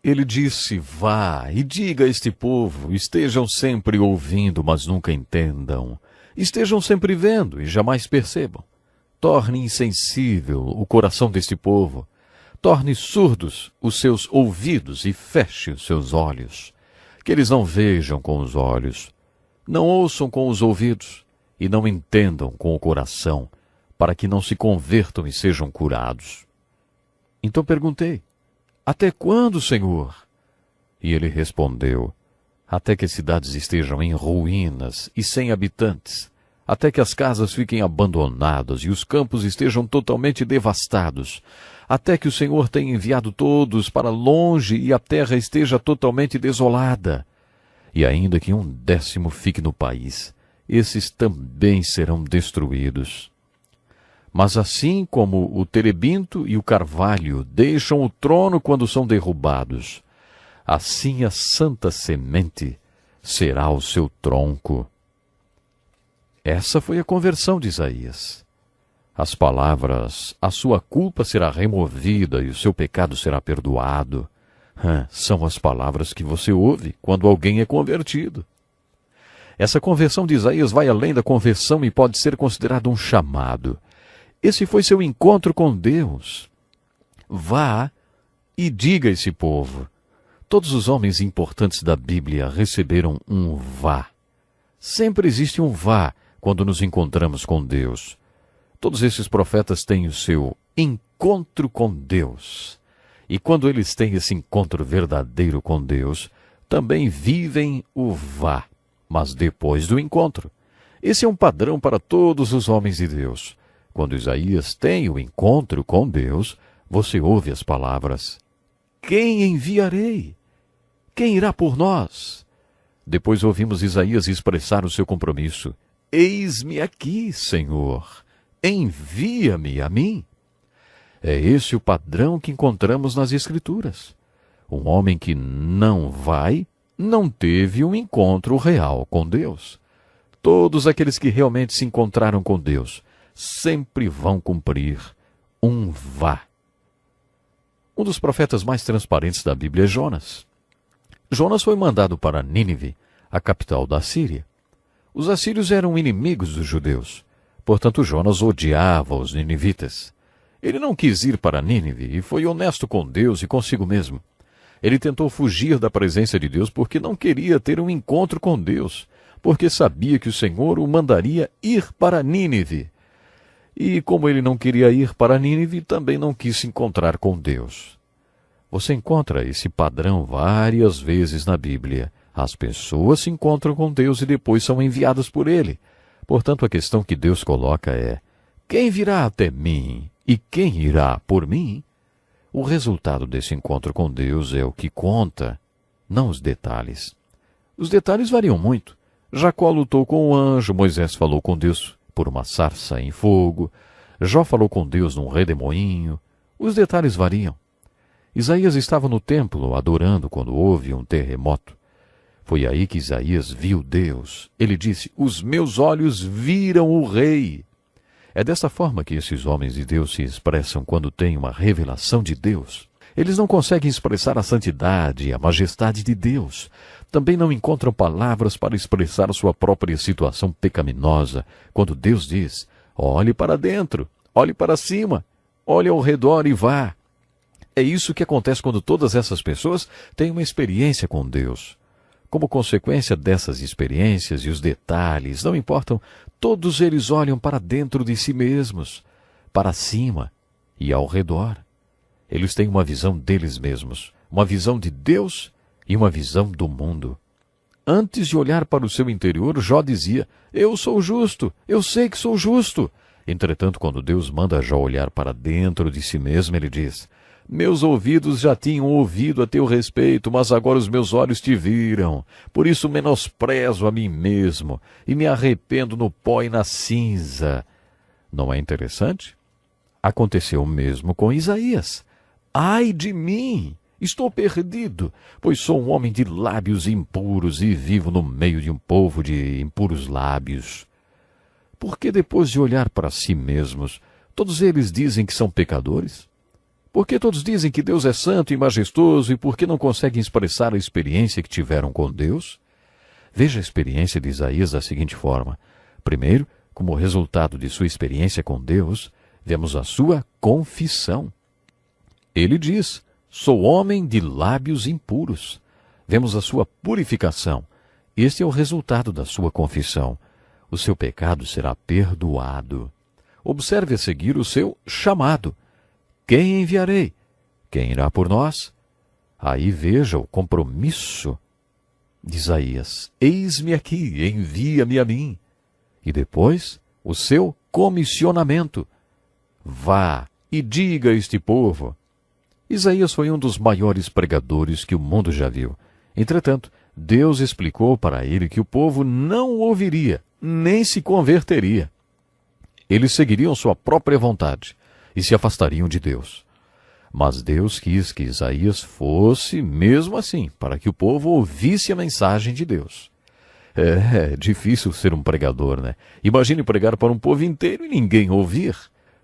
Ele disse: Vá e diga a este povo, estejam sempre ouvindo, mas nunca entendam. Estejam sempre vendo e jamais percebam. Torne insensível o coração deste povo. Torne surdos os seus ouvidos e feche os seus olhos. Que eles não vejam com os olhos, não ouçam com os ouvidos e não entendam com o coração, para que não se convertam e sejam curados. Então perguntei: Até quando, Senhor? E ele respondeu: Até que as cidades estejam em ruínas e sem habitantes, até que as casas fiquem abandonadas e os campos estejam totalmente devastados, até que o Senhor tenha enviado todos para longe e a terra esteja totalmente desolada. E ainda que 1/10 fique no país, esses também serão destruídos. Mas assim como o terebinto e o carvalho deixam o trono quando são derrubados, assim a santa semente será o seu tronco. Essa foi a conversão de Isaías. As palavras: a sua culpa será removida e o seu pecado será perdoado, são as palavras que você ouve quando alguém é convertido. Essa conversão de Isaías vai além da conversão e pode ser considerada um chamado. Esse foi seu encontro com Deus. Vá e diga a esse povo. Todos os homens importantes da Bíblia receberam um vá. Sempre existe um vá quando nos encontramos com Deus. Todos esses profetas têm o seu encontro com Deus. E quando eles têm esse encontro verdadeiro com Deus, também vivem o vá, mas depois do encontro. Esse é um padrão para todos os homens de Deus. Quando Isaías tem o encontro com Deus, você ouve as palavras: Quem enviarei? Quem irá por nós? Depois ouvimos Isaías expressar o seu compromisso: Eis-me aqui, Senhor, envia-me a mim. É esse o padrão que encontramos nas Escrituras. Um homem que não vai, não teve um encontro real com Deus. Todos aqueles que realmente se encontraram com Deus sempre vão cumprir um vá. Um dos profetas mais transparentes da Bíblia é Jonas. Jonas foi mandado para Nínive, a capital da Síria. Os assírios eram inimigos dos judeus, portanto Jonas odiava os ninivitas. Ele não quis ir para Nínive e foi honesto com Deus e consigo mesmo. Ele tentou fugir da presença de Deus porque não queria ter um encontro com Deus, porque sabia que o Senhor o mandaria ir para Nínive. E como ele não queria ir para Nínive, também não quis se encontrar com Deus. Você encontra esse padrão várias vezes na Bíblia. As pessoas se encontram com Deus e depois são enviadas por Ele. Portanto, a questão que Deus coloca é: quem virá até mim e quem irá por mim? O resultado desse encontro com Deus é o que conta, não os detalhes. Os detalhes variam muito. Jacó lutou com o anjo, Moisés falou com Deus por uma sarça em fogo, Jó falou com Deus num redemoinho. Os detalhes variam. Isaías estava no templo adorando quando houve um terremoto. Foi aí que Isaías viu Deus. Ele disse: os meus olhos viram o Rei. É dessa forma que esses homens de Deus se expressam quando têm uma revelação de Deus. Eles não conseguem expressar a santidade e a majestade de Deus. Também não encontram palavras para expressar sua própria situação pecaminosa, quando Deus diz: olhe para dentro, olhe para cima, olhe ao redor e vá. É isso que acontece quando todas essas pessoas têm uma experiência com Deus. Como consequência dessas experiências e os detalhes, não importam, todos eles olham para dentro de si mesmos, para cima e ao redor. Eles têm uma visão deles mesmos, uma visão de Deus e uma visão do mundo. Antes de olhar para o seu interior, Jó dizia: eu sou justo, eu sei que sou justo. Entretanto, quando Deus manda Jó olhar para dentro de si mesmo, ele diz: meus ouvidos já tinham ouvido a teu respeito, mas agora os meus olhos te viram. Por isso menosprezo a mim mesmo e me arrependo no pó e na cinza. Não é interessante? Aconteceu o mesmo com Isaías. Ai de mim! Estou perdido, pois sou um homem de lábios impuros e vivo no meio de um povo de impuros lábios. Porque depois de olhar para si mesmos, todos eles dizem que são pecadores? Por que todos dizem que Deus é santo e majestoso e por que não conseguem expressar a experiência que tiveram com Deus? Veja a experiência de Isaías da seguinte forma. Primeiro, como resultado de sua experiência com Deus, vemos a sua confissão. Ele diz: sou homem de lábios impuros. Vemos a sua purificação. Este é o resultado da sua confissão. O seu pecado será perdoado. Observe a seguir o seu chamado. Quem enviarei? Quem irá por nós? Aí veja o compromisso de Isaías. Eis-me aqui, envia-me a mim. E depois, o seu comissionamento. Vá e diga a este povo. Isaías foi um dos maiores pregadores que o mundo já viu. Entretanto, Deus explicou para ele que o povo não o ouviria, nem se converteria. Eles seguiriam sua própria vontade e se afastariam de Deus. Mas Deus quis que Isaías fosse mesmo assim, para que o povo ouvisse a mensagem de Deus. É difícil ser um pregador, né? Imagine pregar para um povo inteiro e ninguém ouvir.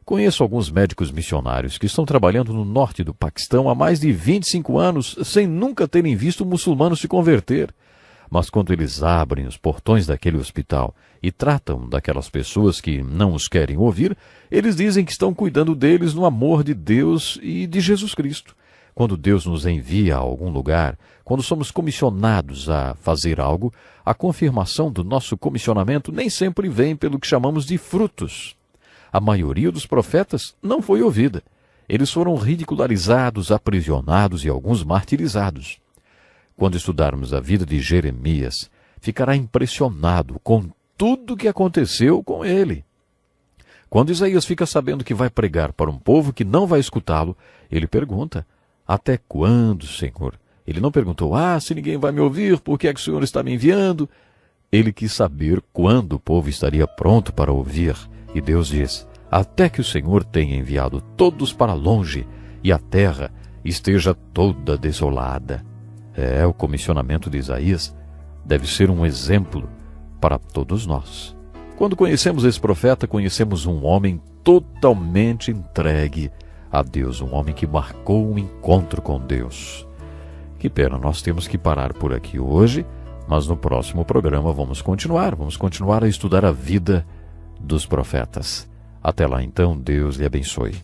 Conheço alguns médicos missionários que estão trabalhando no norte do Paquistão há mais de 25 anos sem nunca terem visto um muçulmano se converter. Mas quando eles abrem os portões daquele hospital e tratam daquelas pessoas que não os querem ouvir, eles dizem que estão cuidando deles no amor de Deus e de Jesus Cristo. Quando Deus nos envia a algum lugar, quando somos comissionados a fazer algo, a confirmação do nosso comissionamento nem sempre vem pelo que chamamos de frutos. A maioria dos profetas não foi ouvida. Eles foram ridicularizados, aprisionados e alguns martirizados. Quando estudarmos a vida de Jeremias, ficará impressionado com tudo o que aconteceu com ele. Quando Isaías fica sabendo que vai pregar para um povo que não vai escutá-lo, ele pergunta: até quando, Senhor? Ele não perguntou: se ninguém vai me ouvir, por que é que o Senhor está me enviando? Ele quis saber quando o povo estaria pronto para ouvir. E Deus diz: até que o Senhor tenha enviado todos para longe e a terra esteja toda desolada. O comissionamento de Isaías deve ser um exemplo para todos nós. Quando conhecemos esse profeta, conhecemos um homem totalmente entregue a Deus, um homem que marcou um encontro com Deus. Que pena, nós temos que parar por aqui hoje, mas no próximo programa vamos continuar a estudar a vida dos profetas. Até lá então, Deus lhe abençoe.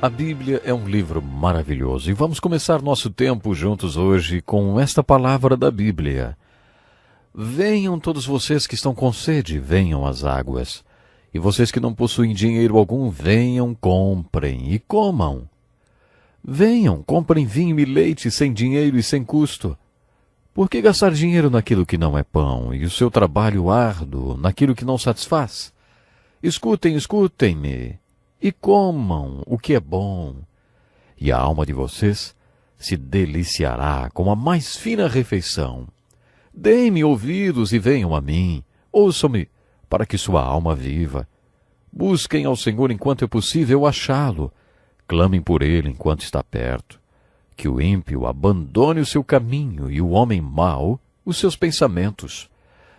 A Bíblia é um livro maravilhoso e vamos começar nosso tempo juntos hoje com esta palavra da Bíblia. Venham todos vocês que estão com sede, venham às águas. E vocês que não possuem dinheiro algum, venham, comprem e comam. Venham, comprem vinho e leite sem dinheiro e sem custo. Por que gastar dinheiro naquilo que não é pão e o seu trabalho árduo naquilo que não satisfaz? Escutem-me. E comam o que é bom, e a alma de vocês se deliciará com a mais fina refeição. Deem-me ouvidos e venham a mim, ouçam-me, para que sua alma viva. Busquem ao Senhor enquanto é possível achá-lo, clamem por ele enquanto está perto. Que o ímpio abandone o seu caminho e o homem mau os seus pensamentos.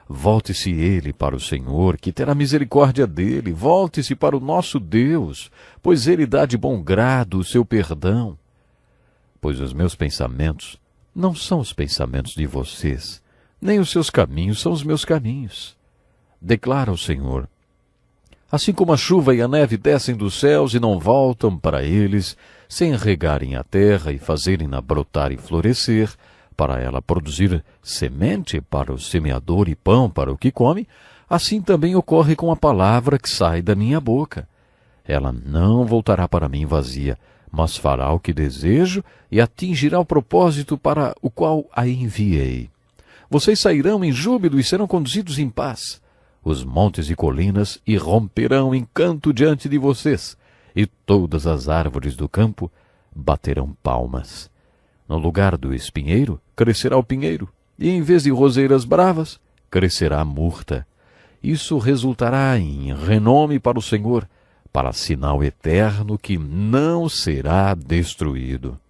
Volte-se ele para o Senhor, que terá misericórdia dele. Volte-se para o nosso Deus, pois ele dá de bom grado o seu perdão. Pois os meus pensamentos não são os pensamentos de vocês, nem os seus caminhos são os meus caminhos. Declara o Senhor. Assim como a chuva e a neve descem dos céus e não voltam para eles, sem regarem a terra e fazerem-na brotar e florescer, para ela produzir semente para o semeador e pão para o que come, assim também ocorre com a palavra que sai da minha boca. Ela não voltará para mim vazia, mas fará o que desejo e atingirá o propósito para o qual a enviei. Vocês sairão em júbilo e serão conduzidos em paz. Os montes e colinas irromperão em canto diante de vocês, e todas as árvores do campo baterão palmas. No lugar do espinheiro, crescerá o pinheiro, e em vez de roseiras bravas, crescerá a murta. Isso resultará em renome para o Senhor, para sinal eterno que não será destruído.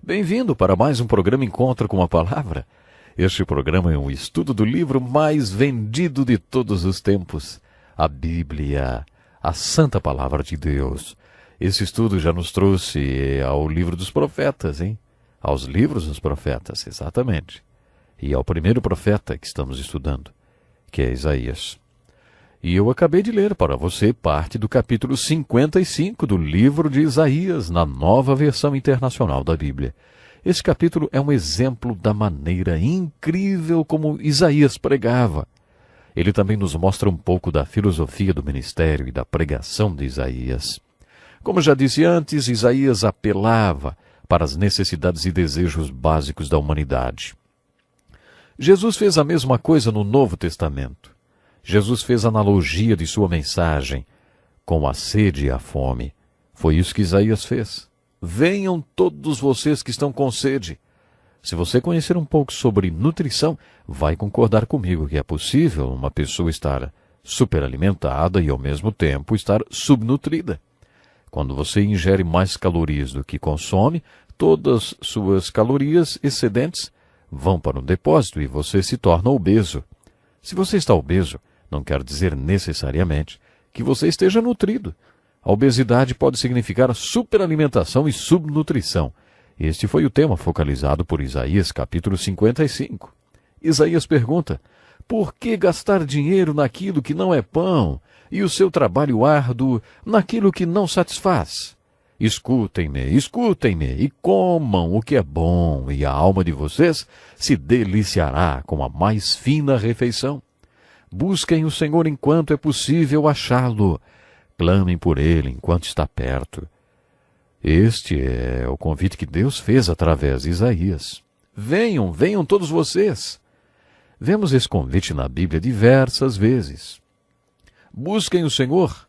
Bem-vindo para mais um programa Encontro com a Palavra. Este programa é um estudo do livro mais vendido de todos os tempos, a Bíblia, a Santa Palavra de Deus. Esse estudo já nos trouxe ao livro dos profetas, Aos livros dos profetas, exatamente. E ao primeiro profeta que estamos estudando, que é Isaías. E eu acabei de ler para você parte do capítulo 55 do livro de Isaías, na Nova Versão Internacional da Bíblia. Esse capítulo é um exemplo da maneira incrível como Isaías pregava. Ele também nos mostra um pouco da filosofia do ministério e da pregação de Isaías. Como já disse antes, Isaías apelava para as necessidades e desejos básicos da humanidade. Jesus fez a mesma coisa no Novo Testamento. Jesus fez analogia de sua mensagem com a sede e a fome. Foi isso que Isaías fez. Venham todos vocês que estão com sede. Se você conhecer um pouco sobre nutrição, vai concordar comigo que é possível uma pessoa estar superalimentada e ao mesmo tempo estar subnutrida. Quando você ingere mais calorias do que consome, todas suas calorias excedentes vão para um depósito e você se torna obeso. Se você está obeso, não quer dizer necessariamente que você esteja nutrido. A obesidade pode significar superalimentação e subnutrição. Este foi o tema focalizado por Isaías, capítulo 55. Isaías pergunta: por que gastar dinheiro naquilo que não é pão e o seu trabalho árduo naquilo que não satisfaz? Escutem-me e comam o que é bom, e a alma de vocês se deliciará com a mais fina refeição. Busquem o Senhor enquanto é possível achá-lo. Clamem por ele enquanto está perto. Este é o convite que Deus fez através de Isaías. Venham todos vocês. Vemos esse convite na Bíblia diversas vezes. Busquem o Senhor,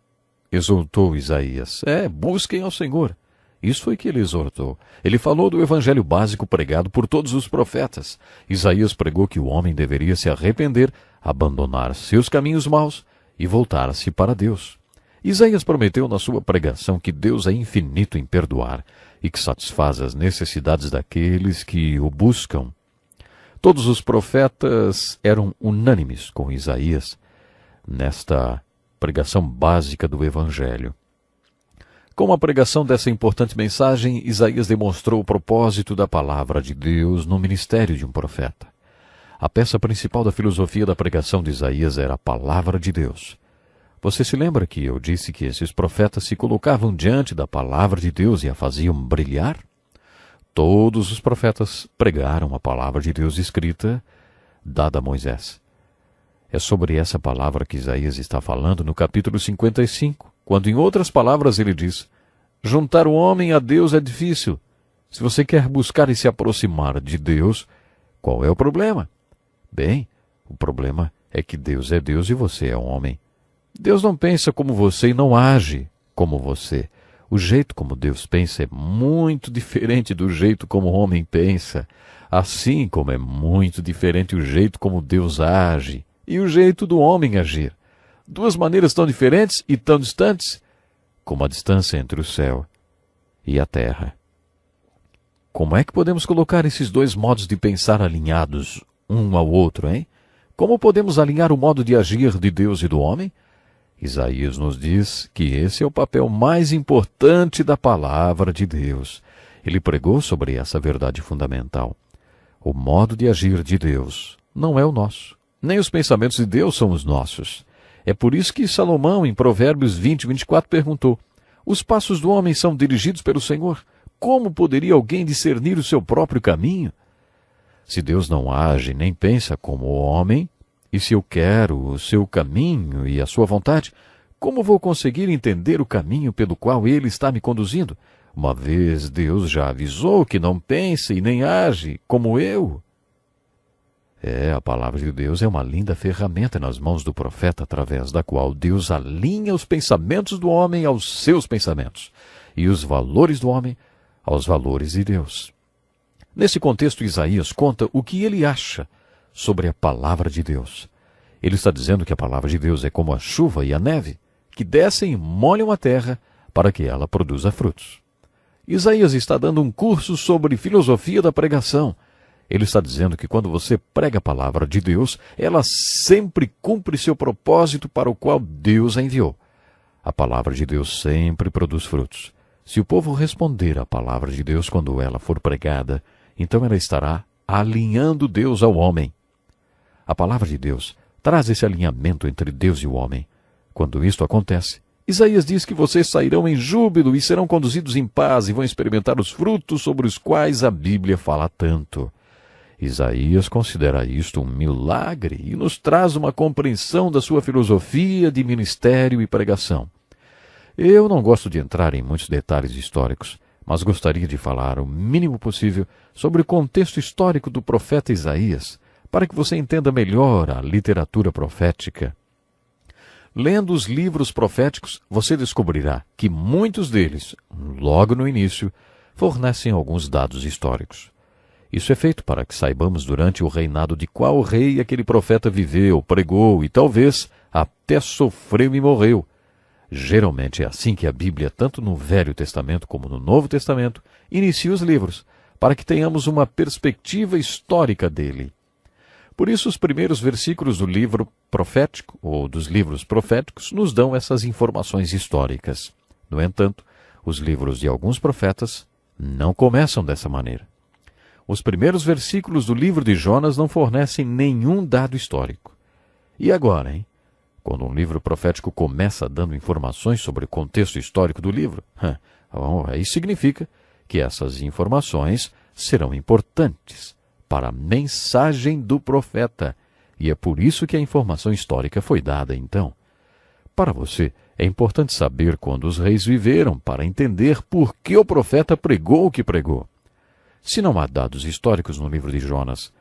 exortou Isaías. Busquem ao Senhor. Isso foi que ele exortou. Ele falou do evangelho básico pregado por todos os profetas. Isaías pregou que o homem deveria se arrepender, abandonar seus caminhos maus e voltar-se para Deus. Isaías prometeu na sua pregação que Deus é infinito em perdoar e que satisfaz as necessidades daqueles que o buscam. Todos os profetas eram unânimes com Isaías nesta pregação básica do Evangelho. Com a pregação dessa importante mensagem, Isaías demonstrou o propósito da palavra de Deus no ministério de um profeta. A peça principal da filosofia da pregação de Isaías era a palavra de Deus. Você se lembra que eu disse que esses profetas se colocavam diante da palavra de Deus e a faziam brilhar? Todos os profetas pregaram a palavra de Deus escrita, dada a Moisés. É sobre essa palavra que Isaías está falando no capítulo 55, quando em outras palavras ele diz: juntar o homem a Deus é difícil. Se você quer buscar e se aproximar de Deus, qual é o problema? Bem, o problema é que Deus é Deus e você é um homem. Deus não pensa como você e não age como você. O jeito como Deus pensa é muito diferente do jeito como o homem pensa, assim como é muito diferente o jeito como Deus age e o jeito do homem agir. Duas maneiras tão diferentes e tão distantes como a distância entre o céu e a terra. Como é que podemos colocar esses dois modos de pensar alinhados um ao outro, hein? Como podemos alinhar o modo de agir de Deus e do homem? Isaías nos diz que esse é o papel mais importante da palavra de Deus. Ele pregou sobre essa verdade fundamental. O modo de agir de Deus não é o nosso, nem os pensamentos de Deus são os nossos. É por isso que Salomão, em Provérbios 20:24, perguntou: os passos do homem são dirigidos pelo Senhor. Como poderia alguém discernir o seu próprio caminho? Se Deus não age nem pensa como o homem, e se eu quero o seu caminho e a sua vontade, como vou conseguir entender o caminho pelo qual ele está me conduzindo, uma vez Deus já avisou que não pensa e nem age como eu? A palavra de Deus é uma linda ferramenta nas mãos do profeta, através da qual Deus alinha os pensamentos do homem aos seus pensamentos, e os valores do homem aos valores de Deus. Nesse contexto, Isaías conta o que ele acha sobre a palavra de Deus. Ele está dizendo que a palavra de Deus é como a chuva e a neve, que descem e molham a terra para que ela produza frutos. Isaías está dando um curso sobre filosofia da pregação. Ele está dizendo que quando você prega a palavra de Deus, ela sempre cumpre seu propósito para o qual Deus a enviou. A palavra de Deus sempre produz frutos. Se o povo responder à palavra de Deus quando ela for pregada, então ela estará alinhando Deus ao homem. A palavra de Deus traz esse alinhamento entre Deus e o homem. Quando isto acontece, Isaías diz que vocês sairão em júbilo e serão conduzidos em paz e vão experimentar os frutos sobre os quais a Bíblia fala tanto. Isaías considera isto um milagre e nos traz uma compreensão da sua filosofia de ministério e pregação. Eu não gosto de entrar em muitos detalhes históricos, mas gostaria de falar o mínimo possível sobre o contexto histórico do profeta Isaías, para que você entenda melhor a literatura profética. Lendo os livros proféticos, você descobrirá que muitos deles, logo no início, fornecem alguns dados históricos. Isso é feito para que saibamos durante o reinado de qual rei aquele profeta viveu, pregou e talvez até sofreu e morreu. Geralmente é assim que a Bíblia, tanto no Velho Testamento como no Novo Testamento, inicia os livros, para que tenhamos uma perspectiva histórica dele. Por isso, os primeiros versículos do livro profético, ou dos livros proféticos, nos dão essas informações históricas. No entanto, os livros de alguns profetas não começam dessa maneira. Os primeiros versículos do livro de Jonas não fornecem nenhum dado histórico. E agora, hein? Quando um livro profético começa dando informações sobre o contexto histórico do livro, aí significa que essas informações serão importantes para a mensagem do profeta. E é por isso que a informação histórica foi dada, então. Para você, é importante saber quando os reis viveram para entender por que o profeta pregou o que pregou. Se não há dados históricos no livro de Jonas,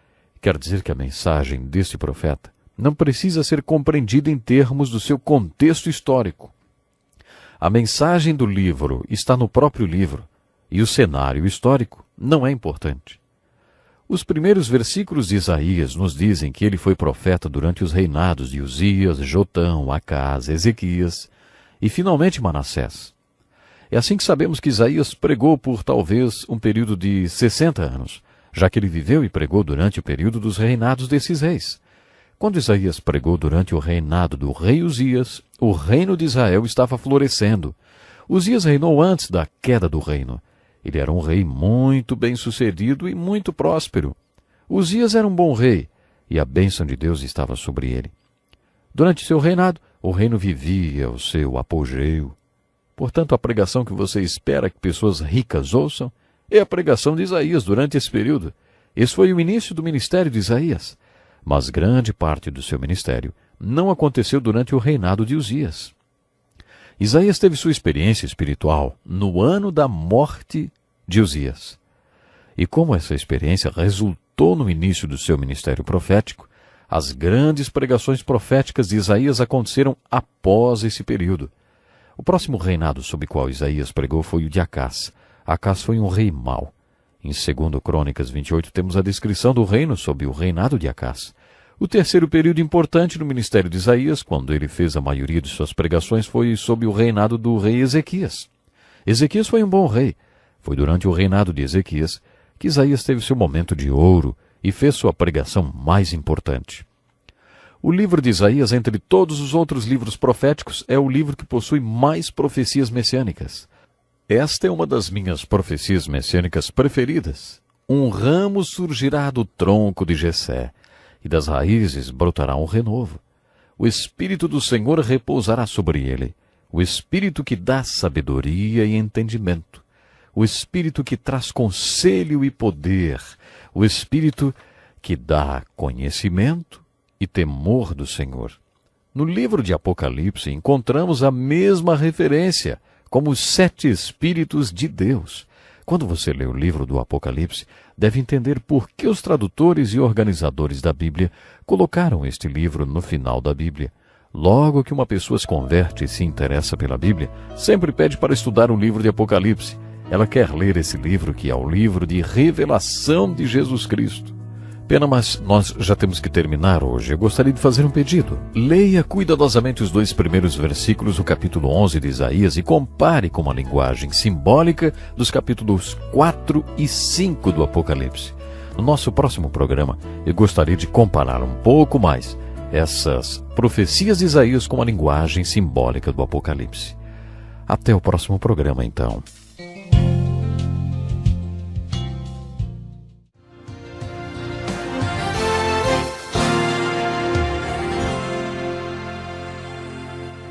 quer dizer que a mensagem desse profeta não precisa ser compreendida em termos do seu contexto histórico. A mensagem do livro está no próprio livro, e o cenário histórico não é importante. Os primeiros versículos de Isaías nos dizem que ele foi profeta durante os reinados de Uzias, Jotão, Acás, Ezequias e finalmente Manassés. É assim que sabemos que Isaías pregou por talvez um período de 60 anos, já que ele viveu e pregou durante o período dos reinados desses reis. Quando Isaías pregou durante o reinado do rei Uzias, o reino de Israel estava florescendo. Uzias reinou antes da queda do reino. Ele era um rei muito bem-sucedido e muito próspero. Uzias era um bom rei, e a bênção de Deus estava sobre ele. Durante seu reinado, O reino vivia o seu apogeu. Portanto, a pregação que você espera que pessoas ricas ouçam é a pregação de Isaías durante esse período. Esse foi o início do ministério de Isaías. Mas grande parte do seu ministério não aconteceu durante o reinado de Uzias. Isaías teve sua experiência espiritual no ano da morte de Uzias. E como essa experiência resultou no início do seu ministério profético, as grandes pregações proféticas de Isaías aconteceram após esse período. O próximo reinado sob o qual Isaías pregou foi o de Acás. Acás foi um rei mau. Em 2 Crônicas 28 temos a descrição do reino sob o reinado de Acás. O terceiro período importante no ministério de Isaías, quando ele fez a maioria de suas pregações, foi sob o reinado do rei Ezequias. Ezequias foi um bom rei. Foi durante o reinado de Ezequias que Isaías teve seu momento de ouro e fez sua pregação mais importante. O livro de Isaías, entre todos os outros livros proféticos, é o livro que possui mais profecias messiânicas. Esta é uma das minhas profecias messiânicas preferidas. Um ramo surgirá do tronco de Jessé, e das raízes brotará um renovo. O Espírito do Senhor repousará sobre ele, o Espírito que dá sabedoria e entendimento, o Espírito que traz conselho e poder, o Espírito que dá conhecimento e temor do Senhor. No livro de Apocalipse encontramos a mesma referência, como os 7 Espíritos de Deus. Quando você lê o livro do Apocalipse, deve entender por que os tradutores e organizadores da Bíblia colocaram este livro no final da Bíblia. Logo que uma pessoa se converte e se interessa pela Bíblia, sempre pede para estudar o livro de Apocalipse. Ela quer ler esse livro, que é o livro de revelação de Jesus Cristo. Pena, mas nós já temos que terminar hoje. Eu gostaria de fazer um pedido. Leia cuidadosamente os 2 primeiros versículos do capítulo 11 de Isaías e compare com a linguagem simbólica dos capítulos 4 e 5 do Apocalipse. No nosso próximo programa, eu gostaria de comparar um pouco mais essas profecias de Isaías com a linguagem simbólica do Apocalipse. Até o próximo programa, então.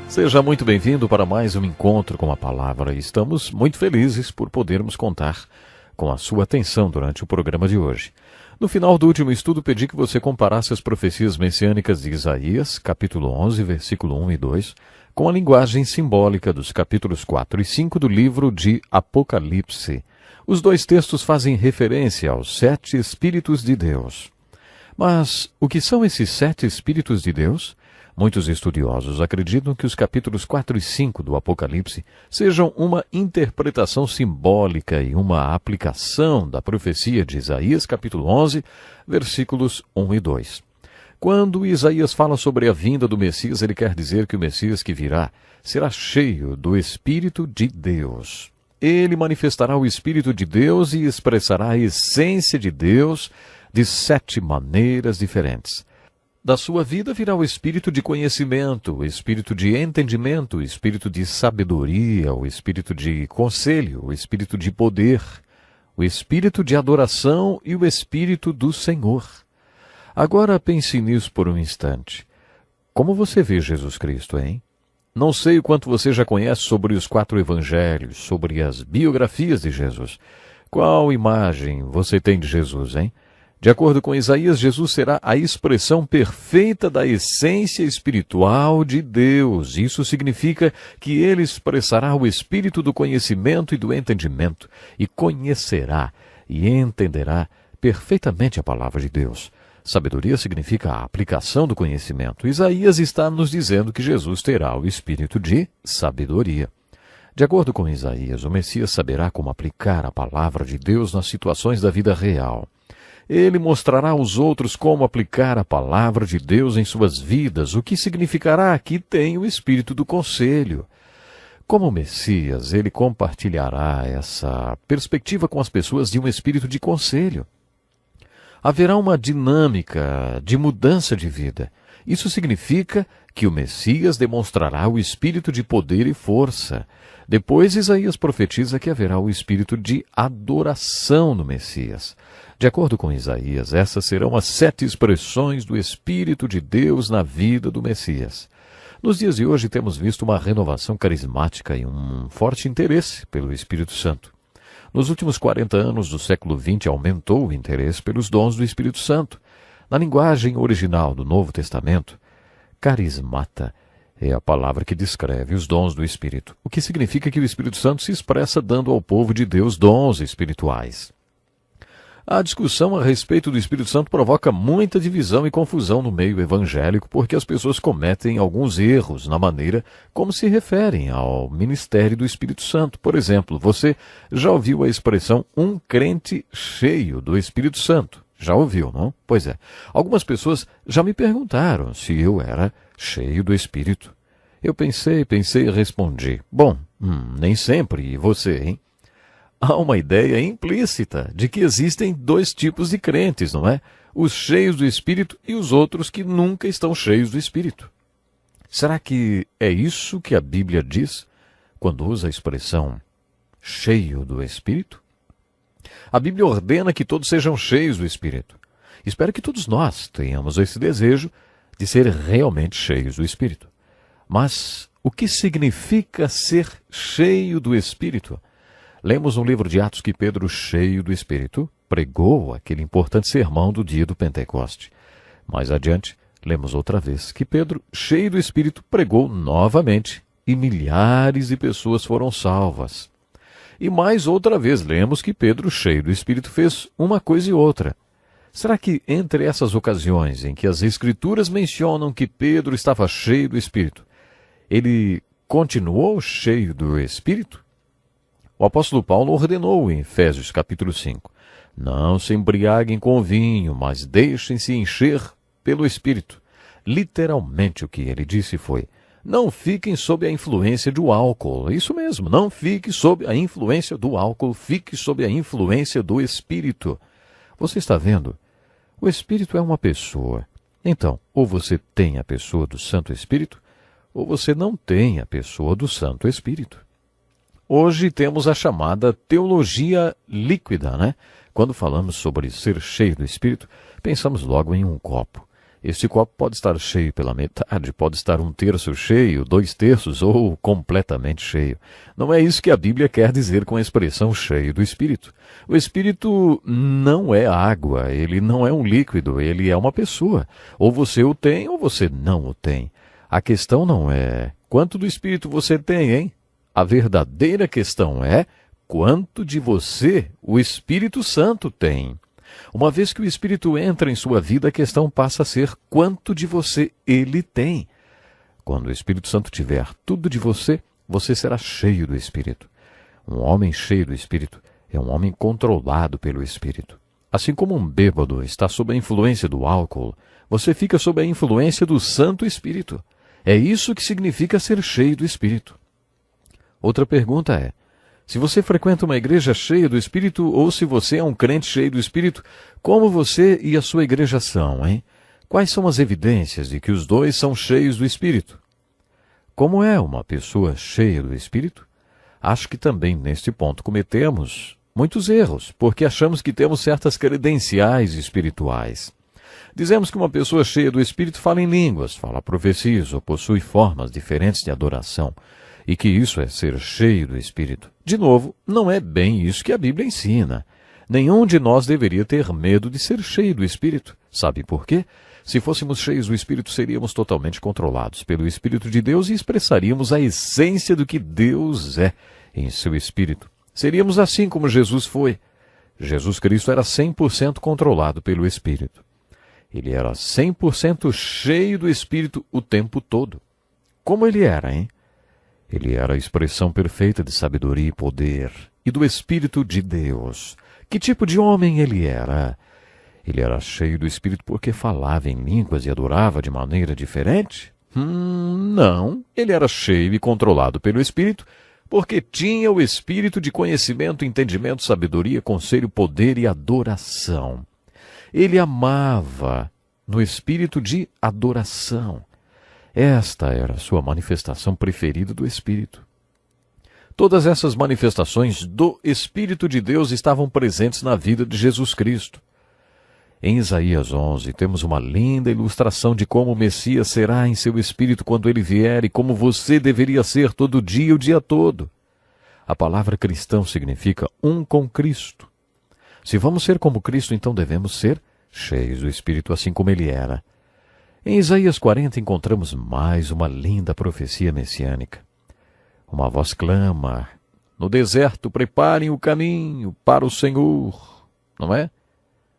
Seja muito bem-vindo para mais um encontro com a palavra. Estamos muito felizes por podermos contar com a sua atenção durante o programa de hoje. No final do último estudo, pedi que você comparasse as profecias messiânicas de Isaías, capítulo 11, versículo 1 e 2, com a linguagem simbólica dos capítulos 4 e 5 do livro de Apocalipse. Os 2 textos fazem referência aos 7 Espíritos de Deus. Mas o que são esses 7 Espíritos de Deus? Muitos estudiosos acreditam que os capítulos 4 e 5 do Apocalipse sejam uma interpretação simbólica e uma aplicação da profecia de Isaías, capítulo 11, versículos 1 e 2. Quando Isaías fala sobre a vinda do Messias, ele quer dizer que o Messias que virá será cheio do Espírito de Deus. Ele manifestará o Espírito de Deus e expressará a essência de Deus de 7 maneiras diferentes. Da sua vida virá o espírito de conhecimento, o espírito de entendimento, o espírito de sabedoria, o espírito de conselho, o espírito de poder, o espírito de adoração e o espírito do Senhor. Agora pense nisso por um instante. Como você vê Jesus Cristo, hein? Não sei o quanto você já conhece sobre os 4 evangelhos, sobre as biografias de Jesus. Qual imagem você tem de Jesus, hein? De acordo com Isaías, Jesus será a expressão perfeita da essência espiritual de Deus. Isso significa que ele expressará o espírito do conhecimento e do entendimento, e conhecerá e entenderá perfeitamente a palavra de Deus. Sabedoria significa a aplicação do conhecimento. Isaías está nos dizendo que Jesus terá o espírito de sabedoria. De acordo com Isaías, o Messias saberá como aplicar a palavra de Deus nas situações da vida real. Ele mostrará aos outros como aplicar a palavra de Deus em suas vidas, o que significará que tem o espírito do conselho. Como Messias, ele compartilhará essa perspectiva com as pessoas de um espírito de conselho. Haverá uma dinâmica de mudança de vida. Isso significa que o Messias demonstrará o espírito de poder e força. Depois, Isaías profetiza que haverá o espírito de adoração no Messias. De acordo com Isaías, essas serão as 7 expressões do Espírito de Deus na vida do Messias. Nos dias de hoje temos visto uma renovação carismática e um forte interesse pelo Espírito Santo. Nos últimos 40 anos do século XX aumentou o interesse pelos dons do Espírito Santo. Na linguagem original do Novo Testamento, carismata é a palavra que descreve os dons do Espírito, o que significa que o Espírito Santo se expressa dando ao povo de Deus dons espirituais. A discussão a respeito do Espírito Santo provoca muita divisão e confusão no meio evangélico porque as pessoas cometem alguns erros na maneira como se referem ao ministério do Espírito Santo. Por exemplo, você já ouviu a expressão um crente cheio do Espírito Santo? Já ouviu, não? Pois é. Algumas pessoas já me perguntaram se eu era cheio do Espírito. Eu pensei e respondi. Bom, nem sempre. E você, hein? Há uma ideia implícita de que existem dois tipos de crentes, não é? Os cheios do Espírito e os outros que nunca estão cheios do Espírito. Será que é isso que a Bíblia diz quando usa a expressão cheio do Espírito? A Bíblia ordena que todos sejam cheios do Espírito. Espero que todos nós tenhamos esse desejo de ser realmente cheios do Espírito. Mas o que significa ser cheio do Espírito? Lemos no livro de Atos que Pedro, cheio do Espírito, pregou aquele importante sermão do dia do Pentecoste. Mais adiante, lemos outra vez que Pedro, cheio do Espírito, pregou novamente e milhares de pessoas foram salvas. E mais outra vez lemos que Pedro, cheio do Espírito, fez uma coisa e outra. Será que entre essas ocasiões em que as Escrituras mencionam que Pedro estava cheio do Espírito, ele continuou cheio do Espírito? O apóstolo Paulo ordenou em Efésios capítulo 5, não se embriaguem com vinho, mas deixem-se encher pelo Espírito. Literalmente o que ele disse foi, não fiquem sob a influência do álcool. Isso mesmo, não fique sob a influência do álcool, fique sob a influência do Espírito. Você está vendo? O Espírito é uma pessoa. Então, ou você tem a pessoa do Santo Espírito, ou você não tem a pessoa do Santo Espírito. Hoje temos a chamada teologia líquida, né? Quando falamos sobre ser cheio do Espírito, pensamos logo em um copo. Este copo pode estar cheio pela metade, pode estar 1/3 cheio, 2/3 ou completamente cheio. Não é isso que a Bíblia quer dizer com a expressão cheio do Espírito. O Espírito não é água, ele não é um líquido, ele é uma pessoa. Ou você o tem ou você não o tem. A questão não é quanto do Espírito você tem, hein? A verdadeira questão é quanto de você o Espírito Santo tem. Uma vez que o Espírito entra em sua vida, a questão passa a ser quanto de você ele tem. Quando o Espírito Santo tiver tudo de você, você será cheio do Espírito. Um homem cheio do Espírito é um homem controlado pelo Espírito. Assim como um bêbado está sob a influência do álcool, você fica sob a influência do Santo Espírito. É isso que significa ser cheio do Espírito. Outra pergunta é, se você frequenta uma igreja cheia do Espírito ou se você é um crente cheio do Espírito, como você e a sua igreja são, hein? Quais são as evidências de que os dois são cheios do Espírito? Como é uma pessoa cheia do Espírito? Acho que também neste ponto cometemos muitos erros, porque achamos que temos certas credenciais espirituais. Dizemos que uma pessoa cheia do Espírito fala em línguas, fala profecias ou possui formas diferentes de adoração, e que isso é ser cheio do Espírito. De novo, não é bem isso que a Bíblia ensina. Nenhum de nós deveria ter medo de ser cheio do Espírito. Sabe por quê? Se fôssemos cheios do Espírito, seríamos totalmente controlados pelo Espírito de Deus e expressaríamos a essência do que Deus é em seu Espírito. Seríamos assim como Jesus foi. Jesus Cristo era 100% controlado pelo Espírito. Ele era 100% cheio do Espírito o tempo todo. Como ele era, hein? Ele era a expressão perfeita de sabedoria e poder, e do Espírito de Deus. Que tipo de homem ele era? Ele era cheio do Espírito porque falava em línguas e adorava de maneira diferente? Não. Ele era cheio e controlado pelo Espírito porque tinha o Espírito de conhecimento, entendimento, sabedoria, conselho, poder e adoração. Ele amava no espírito de adoração. Esta era a sua manifestação preferida do Espírito. Todas essas manifestações do Espírito de Deus estavam presentes na vida de Jesus Cristo. Em Isaías 11, temos uma linda ilustração de como o Messias será em seu espírito quando ele vier e como você deveria ser todo dia, o dia todo. A palavra cristão significa um com Cristo. Se vamos ser como Cristo, então devemos ser cheios do Espírito, assim como ele era. Em Isaías 40 encontramos mais uma linda profecia messiânica. Uma voz clama: no deserto preparem o caminho para o Senhor. Não é?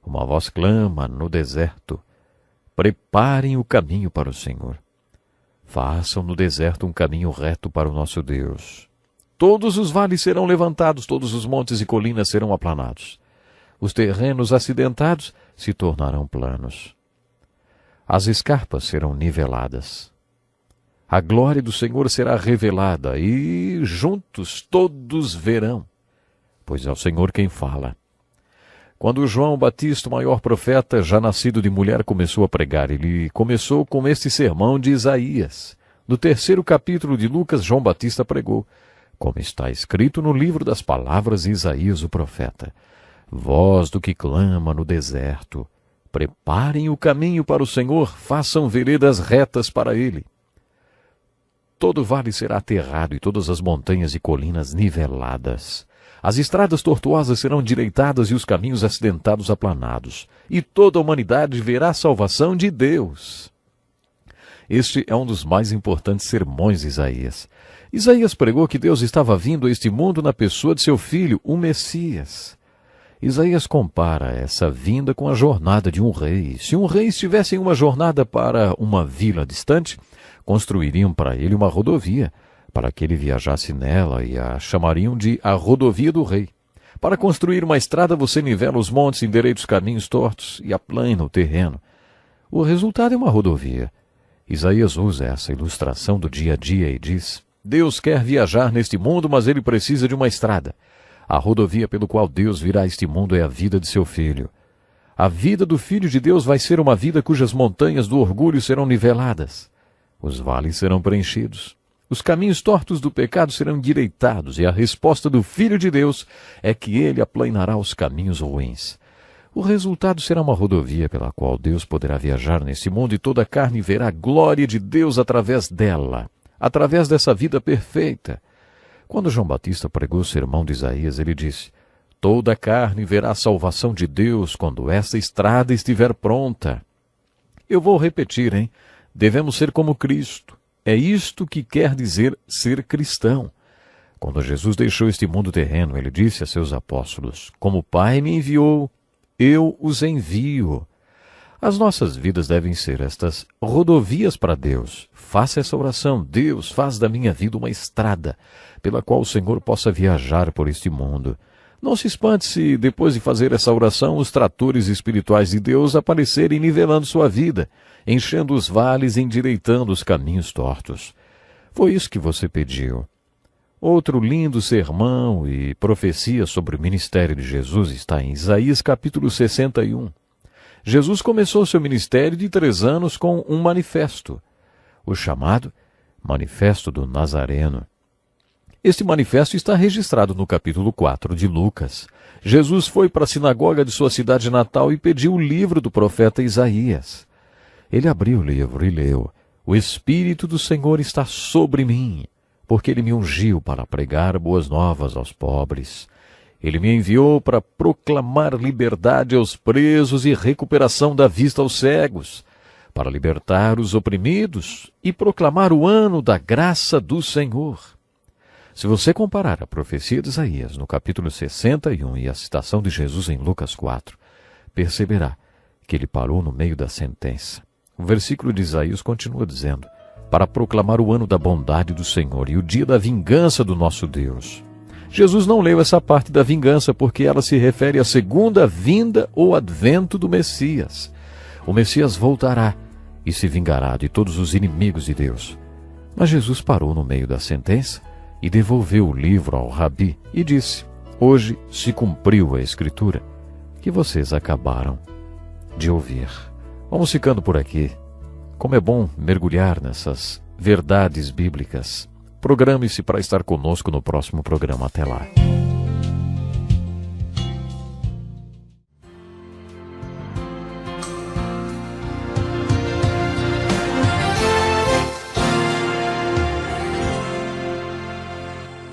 Uma voz clama no deserto: preparem o caminho para o Senhor. Façam no deserto um caminho reto para o nosso Deus. Todos os vales serão levantados, todos os montes e colinas serão aplanados. Os terrenos acidentados se tornarão planos. As escarpas serão niveladas. A glória do Senhor será revelada e juntos todos verão, pois é o Senhor quem fala. Quando João Batista, o maior profeta, já nascido de mulher, começou a pregar, ele começou com este sermão de Isaías. No 3º capítulo de Lucas, João Batista pregou, como está escrito no livro das palavras de Isaías, o profeta: voz do que clama no deserto, preparem o caminho para o Senhor, façam veredas retas para ele. Todo vale será aterrado e todas as montanhas e colinas niveladas. As estradas tortuosas serão endireitadas e os caminhos acidentados aplanados. E toda a humanidade verá a salvação de Deus. Este é um dos mais importantes sermões de Isaías. Isaías pregou que Deus estava vindo a este mundo na pessoa de seu filho, o Messias. Isaías compara essa vinda com a jornada de um rei. Se um rei estivesse em uma jornada para uma vila distante, construiriam para ele uma rodovia, para que ele viajasse nela, e a chamariam de a rodovia do rei. Para construir uma estrada, você nivela os montes, endireita os caminhos tortos e aplana o terreno. O resultado é uma rodovia. Isaías usa essa ilustração do dia a dia e diz: Deus quer viajar neste mundo, mas ele precisa de uma estrada. A rodovia pelo qual Deus virá a este mundo é a vida de seu filho. A vida do Filho de Deus vai ser uma vida cujas montanhas do orgulho serão niveladas. Os vales serão preenchidos. Os caminhos tortos do pecado serão endireitados, e a resposta do Filho de Deus é que ele aplanará os caminhos ruins. O resultado será uma rodovia pela qual Deus poderá viajar nesse mundo e toda a carne verá a glória de Deus através dela, através dessa vida perfeita. Quando João Batista pregou o sermão de Isaías, ele disse: toda a carne verá a salvação de Deus quando esta estrada estiver pronta. Eu vou repetir, hein? Devemos ser como Cristo. É isto que quer dizer ser cristão. Quando Jesus deixou este mundo terreno, ele disse a seus apóstolos: como o Pai me enviou, eu os envio. As nossas vidas devem ser estas rodovias para Deus. Faça essa oração: Deus, faz da minha vida uma estrada pela qual o Senhor possa viajar por este mundo. Não se espante se, depois de fazer essa oração, os tratores espirituais de Deus aparecerem nivelando sua vida, enchendo os vales e endireitando os caminhos tortos. Foi isso que você pediu. Outro lindo sermão e profecia sobre o ministério de Jesus está em Isaías capítulo 61. Jesus começou seu ministério de 3 anos com um manifesto, o chamado Manifesto do Nazareno. Este manifesto está registrado no capítulo 4 de Lucas. Jesus foi para a sinagoga de sua cidade natal e pediu o livro do profeta Isaías. Ele abriu o livro e leu: O Espírito do Senhor está sobre mim, porque ele me ungiu para pregar boas novas aos pobres. Ele me enviou para proclamar liberdade aos presos e recuperação da vista aos cegos, para libertar os oprimidos e proclamar o ano da graça do Senhor. Se você comparar a profecia de Isaías no capítulo 61 e a citação de Jesus em Lucas 4, perceberá que ele parou no meio da sentença. O versículo de Isaías continua dizendo: para proclamar o ano da bondade do Senhor e o dia da vingança do nosso Deus. Jesus não leu essa parte da vingança porque ela se refere à segunda vinda ou advento do Messias. O Messias voltará e se vingará de todos os inimigos de Deus. Mas Jesus parou no meio da sentença e devolveu o livro ao rabi e disse: hoje se cumpriu a escritura que vocês acabaram de ouvir. Vamos ficando por aqui. Como é bom mergulhar nessas verdades bíblicas. Programe-se para estar conosco no próximo programa. Até lá.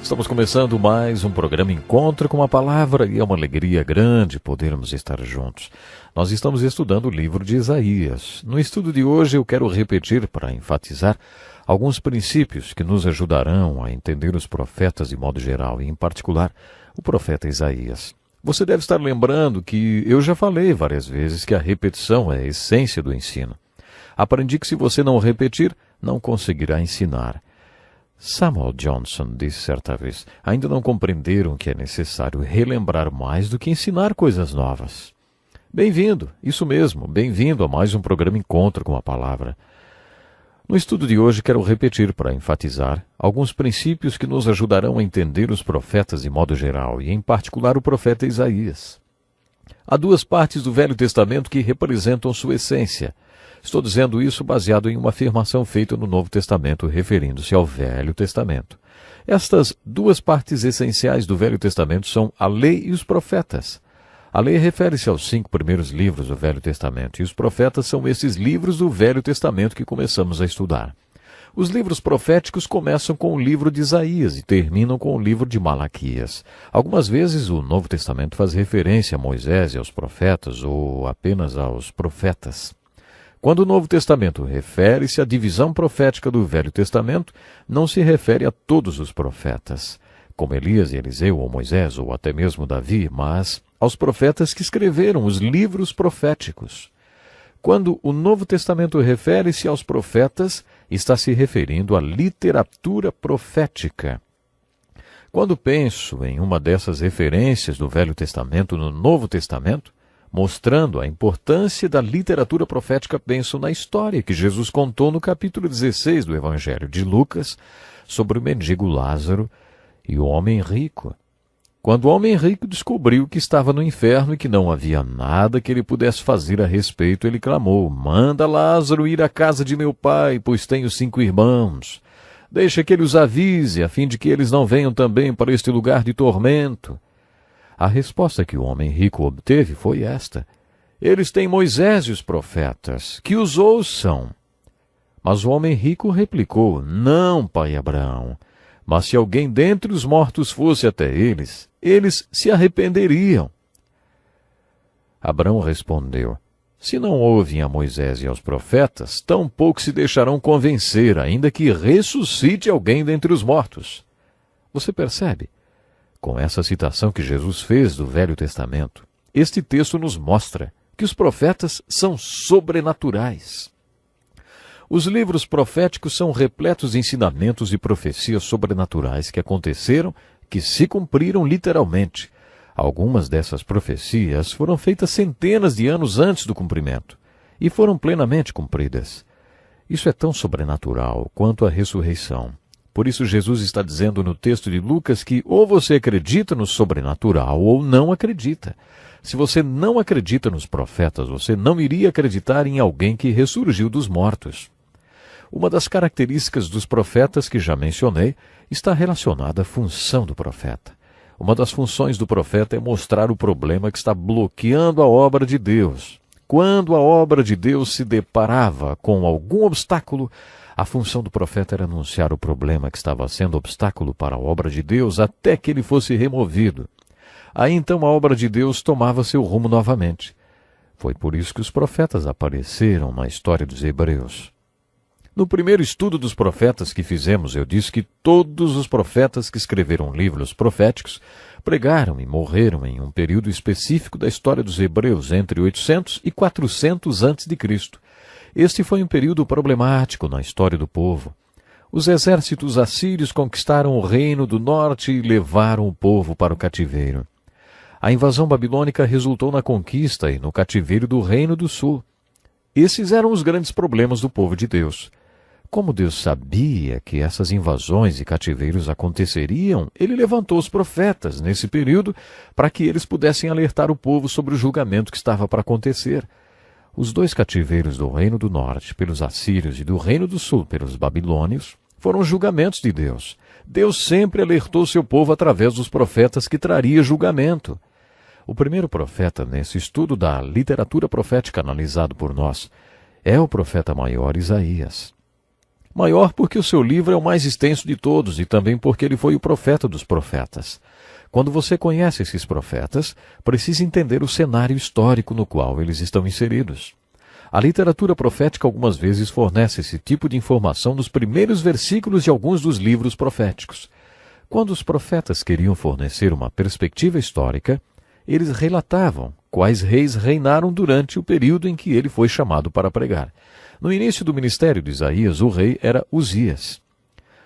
Estamos começando mais um programa Encontro com a Palavra e é uma alegria grande podermos estar juntos. Nós estamos estudando o livro de Isaías. No estudo de hoje eu quero repetir para enfatizar alguns princípios que nos ajudarão a entender os profetas de modo geral e, em particular, o profeta Isaías. Você deve estar lembrando que eu já falei várias vezes que a repetição é a essência do ensino. Aprendi que se você não repetir, não conseguirá ensinar. Samuel Johnson disse certa vez, ainda não compreenderam que é necessário relembrar mais do que ensinar coisas novas. Bem-vindo, isso mesmo, bem-vindo a mais um programa Encontro com a Palavra. No estudo de hoje quero repetir para enfatizar alguns princípios que nos ajudarão a entender os profetas de modo geral e em particular o profeta Isaías. Há duas partes do Velho Testamento que representam sua essência. Estou dizendo isso baseado em uma afirmação feita no Novo Testamento, referindo-se ao Velho Testamento. Estas duas partes essenciais do Velho Testamento são a lei e os profetas. A lei refere-se aos 5 primeiros livros do Velho Testamento, e os profetas são esses livros do Velho Testamento que começamos a estudar. Os livros proféticos começam com o livro de Isaías e terminam com o livro de Malaquias. Algumas vezes o Novo Testamento faz referência a Moisés e aos profetas, ou apenas aos profetas. Quando o Novo Testamento refere-se à divisão profética do Velho Testamento, não se refere a todos os profetas, como Elias e Eliseu, ou Moisés, ou até mesmo Davi, mas aos profetas que escreveram os livros proféticos. Quando o Novo Testamento refere-se aos profetas, está se referindo à literatura profética. Quando penso em uma dessas referências do Velho Testamento no Novo Testamento, mostrando a importância da literatura profética, penso na história que Jesus contou no capítulo 16 do Evangelho de Lucas sobre o mendigo Lázaro e o homem rico. Quando o homem rico descobriu que estava no inferno e que não havia nada que ele pudesse fazer a respeito, ele clamou: "Manda Lázaro ir à casa de meu pai, pois tenho 5 irmãos. Deixa que ele os avise, a fim de que eles não venham também para este lugar de tormento." A resposta que o homem rico obteve foi esta: "Eles têm Moisés e os profetas, que os ouçam." Mas o homem rico replicou: "Não, pai Abraão, mas se alguém dentre os mortos fosse até eles, eles se arrependeriam." Abraão respondeu: "Se não ouvem a Moisés e aos profetas, tampouco se deixarão convencer, ainda que ressuscite alguém dentre os mortos." Você percebe? Com essa citação que Jesus fez do Velho Testamento, este texto nos mostra que os profetas são sobrenaturais. Os livros proféticos são repletos de ensinamentos e profecias sobrenaturais que aconteceram, que se cumpriram literalmente. Algumas dessas profecias foram feitas centenas de anos antes do cumprimento e foram plenamente cumpridas. Isso é tão sobrenatural quanto a ressurreição. Por isso Jesus está dizendo no texto de Lucas que ou você acredita no sobrenatural ou não acredita. Se você não acredita nos profetas, você não iria acreditar em alguém que ressurgiu dos mortos. Uma das características dos profetas que já mencionei está relacionada à função do profeta. Uma das funções do profeta é mostrar o problema que está bloqueando a obra de Deus. Quando a obra de Deus se deparava com algum obstáculo, a função do profeta era anunciar o problema que estava sendo obstáculo para a obra de Deus até que ele fosse removido. Aí então a obra de Deus tomava seu rumo novamente. Foi por isso que os profetas apareceram na história dos hebreus. No primeiro estudo dos profetas que fizemos, eu disse que todos os profetas que escreveram livros proféticos pregaram e morreram em um período específico da história dos hebreus, entre 800 e 400 a.C. Este foi um período problemático na história do povo. Os exércitos assírios conquistaram o reino do norte e levaram o povo para o cativeiro. A invasão babilônica resultou na conquista e no cativeiro do reino do sul. Esses eram os grandes problemas do povo de Deus. Como Deus sabia que essas invasões e cativeiros aconteceriam, ele levantou os profetas nesse período para que eles pudessem alertar o povo sobre o julgamento que estava para acontecer. Os 2 cativeiros do reino do norte pelos assírios e do reino do sul pelos babilônios foram julgamentos de Deus. Deus sempre alertou seu povo através dos profetas que traria julgamento. O primeiro profeta nesse estudo da literatura profética analisado por nós é o profeta maior Isaías. Maior porque o seu livro é o mais extenso de todos e também porque ele foi o profeta dos profetas. Quando você conhece esses profetas, precisa entender o cenário histórico no qual eles estão inseridos. A literatura profética algumas vezes fornece esse tipo de informação nos primeiros versículos de alguns dos livros proféticos. Quando os profetas queriam fornecer uma perspectiva histórica, eles relatavam quais reis reinaram durante o período em que ele foi chamado para pregar. No início do ministério de Isaías, o rei era Uzias.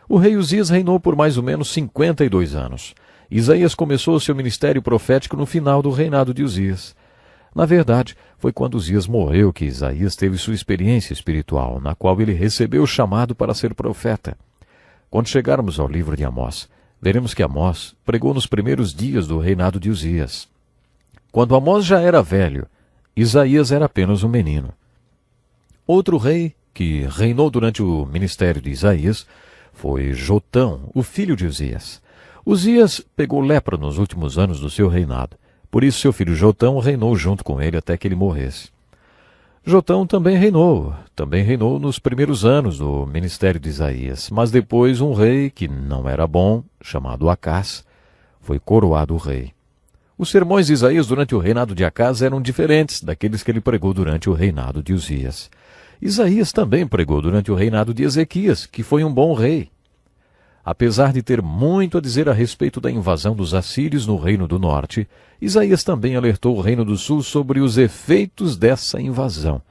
O rei Uzias reinou por mais ou menos 52 anos. Isaías começou seu ministério profético no final do reinado de Uzias. Na verdade, foi quando Uzias morreu que Isaías teve sua experiência espiritual, na qual ele recebeu o chamado para ser profeta. Quando chegarmos ao livro de Amós, veremos que Amós pregou nos primeiros dias do reinado de Uzias. Quando Amós já era velho, Isaías era apenas um menino. Outro rei que reinou durante o ministério de Isaías foi Jotão, o filho de Uzias. Uzias pegou lepra nos últimos anos do seu reinado. Por isso seu filho Jotão reinou junto com ele até que ele morresse. Jotão também reinou nos primeiros anos do ministério de Isaías, mas depois um rei que não era bom, chamado Acás, foi coroado rei. Os sermões de Isaías durante o reinado de Acás eram diferentes daqueles que ele pregou durante o reinado de Uzias. Isaías também pregou durante o reinado de Ezequias, que foi um bom rei. Apesar de ter muito a dizer a respeito da invasão dos assírios no Reino do Norte, Isaías também alertou o Reino do Sul sobre os efeitos dessa invasão.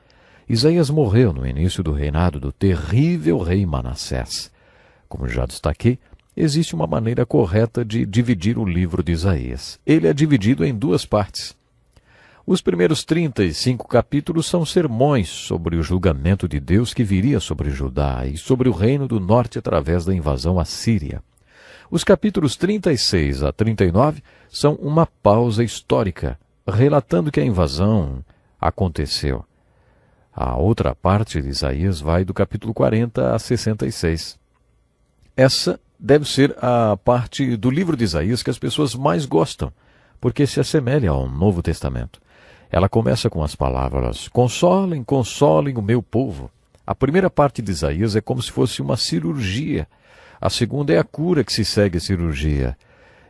Isaías morreu no início do reinado do terrível rei Manassés. Como já destaquei, existe uma maneira correta de dividir o livro de Isaías. Ele é dividido em duas partes. Os primeiros 35 capítulos são sermões sobre o julgamento de Deus que viria sobre Judá e sobre o reino do norte através da invasão assíria. Os capítulos 36 a 39 são uma pausa histórica, relatando que a invasão aconteceu. A outra parte de Isaías vai do capítulo 40 a 66. Essa deve ser a parte do livro de Isaías que as pessoas mais gostam, porque se assemelha ao Novo Testamento. Ela começa com as palavras: consolem, consolem o meu povo. A primeira parte de Isaías é como se fosse uma cirurgia. A segunda é a cura que se segue a cirurgia.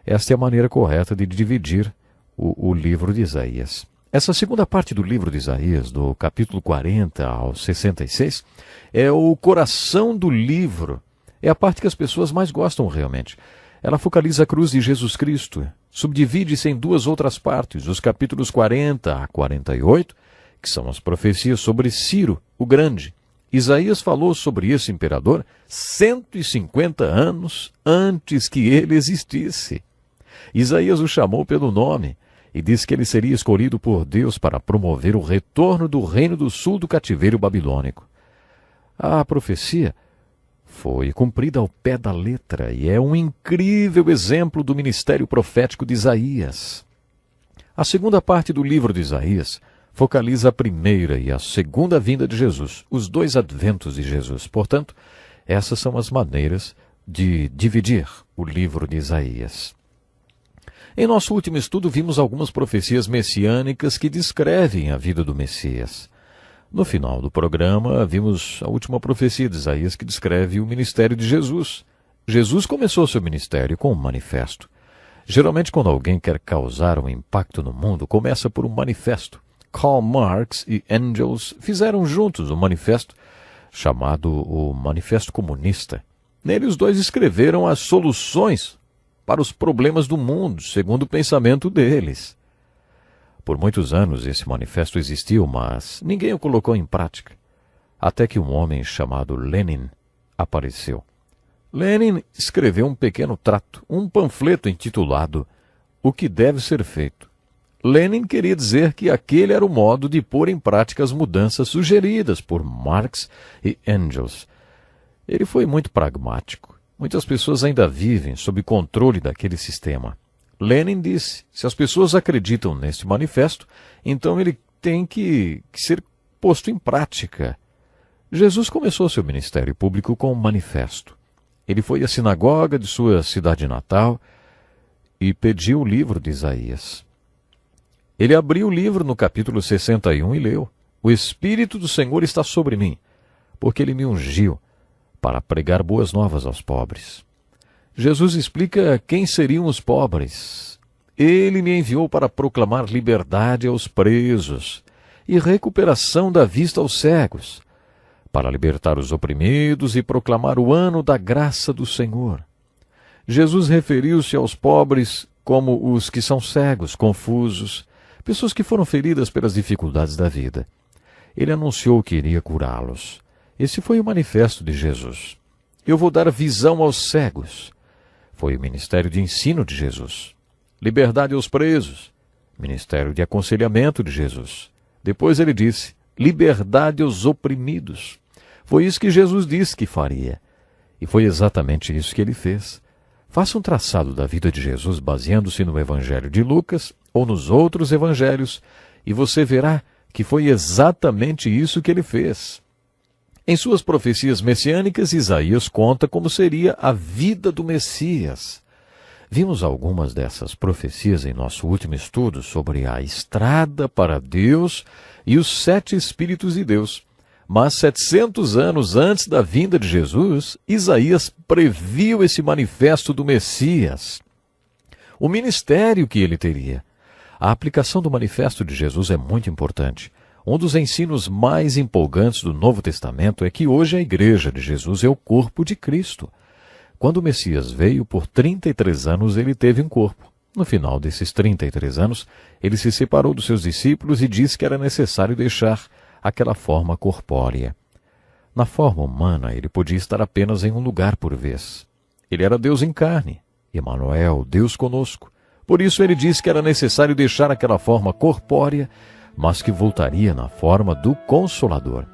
Esta é a maneira correta de dividir o livro de Isaías. Essa segunda parte do livro de Isaías, do capítulo 40 ao 66, é o coração do livro. É a parte que as pessoas mais gostam realmente. Ela focaliza a cruz de Jesus Cristo. Subdivide-se em duas outras partes, os capítulos 40 a 48, que são as profecias sobre Ciro, o Grande. Isaías falou sobre esse imperador 150 anos antes que ele existisse. Isaías o chamou pelo nome e disse que ele seria escolhido por Deus para promover o retorno do reino do sul do cativeiro babilônico. A profecia foi cumprida ao pé da letra e é um incrível exemplo do ministério profético de Isaías. A segunda parte do livro de Isaías focaliza a primeira e a segunda vinda de Jesus, os dois adventos de Jesus. Portanto, essas são as maneiras de dividir o livro de Isaías. Em nosso último estudo, vimos algumas profecias messiânicas que descrevem a vida do Messias. No final do programa, vimos a última profecia de Isaías que descreve o ministério de Jesus. Jesus começou seu ministério com um manifesto. Geralmente, quando alguém quer causar um impacto no mundo, começa por um manifesto. Karl Marx e Engels fizeram juntos um manifesto chamado o Manifesto Comunista. Nele, os dois escreveram as soluções para os problemas do mundo, segundo o pensamento deles. Por muitos anos esse manifesto existiu, mas ninguém o colocou em prática. Até que um homem chamado Lenin apareceu. Lenin escreveu um pequeno trato, um panfleto intitulado O que deve ser feito. Lenin queria dizer que aquele era o modo de pôr em prática as mudanças sugeridas por Marx e Engels. Ele foi muito pragmático. Muitas pessoas ainda vivem sob controle daquele sistema. Lenin disse: se as pessoas acreditam neste manifesto, então ele tem que ser posto em prática. Jesus começou seu ministério público com um manifesto. Ele foi à sinagoga de sua cidade natal e pediu o livro de Isaías. Ele abriu o livro no capítulo 61 e leu: O Espírito do Senhor está sobre mim, porque ele me ungiu para pregar boas novas aos pobres. Jesus explica quem seriam os pobres. Ele me enviou para proclamar liberdade aos presos e recuperação da vista aos cegos, para libertar os oprimidos e proclamar o ano da graça do Senhor. Jesus referiu-se aos pobres como os que são cegos, confusos, pessoas que foram feridas pelas dificuldades da vida. Ele anunciou que iria curá-los. Esse foi o manifesto de Jesus. Eu vou dar visão aos cegos. Foi o ministério de ensino de Jesus. Liberdade aos presos. Ministério de aconselhamento de Jesus. Depois ele disse, liberdade aos oprimidos. Foi isso que Jesus disse que faria. E foi exatamente isso que ele fez. Faça um traçado da vida de Jesus baseando-se no Evangelho de Lucas ou nos outros evangelhos e você verá que foi exatamente isso que ele fez. Em suas profecias messiânicas, Isaías conta como seria a vida do Messias. Vimos algumas dessas profecias em nosso último estudo sobre a estrada para Deus e os 7 Espíritos de Deus. Mas 700 anos antes da vinda de Jesus, Isaías previu esse manifesto do Messias, o ministério que ele teria. A aplicação do manifesto de Jesus é muito importante. Um dos ensinos mais empolgantes do Novo Testamento é que hoje a Igreja de Jesus é o corpo de Cristo. Quando o Messias veio, por 33 anos ele teve um corpo. No final desses 33 anos, ele se separou dos seus discípulos e disse que era necessário deixar aquela forma corpórea. Na forma humana, ele podia estar apenas em um lugar por vez. Ele era Deus em carne, Emanuel, Deus conosco. Por isso ele disse que era necessário deixar aquela forma corpórea, mas que voltaria na forma do Consolador.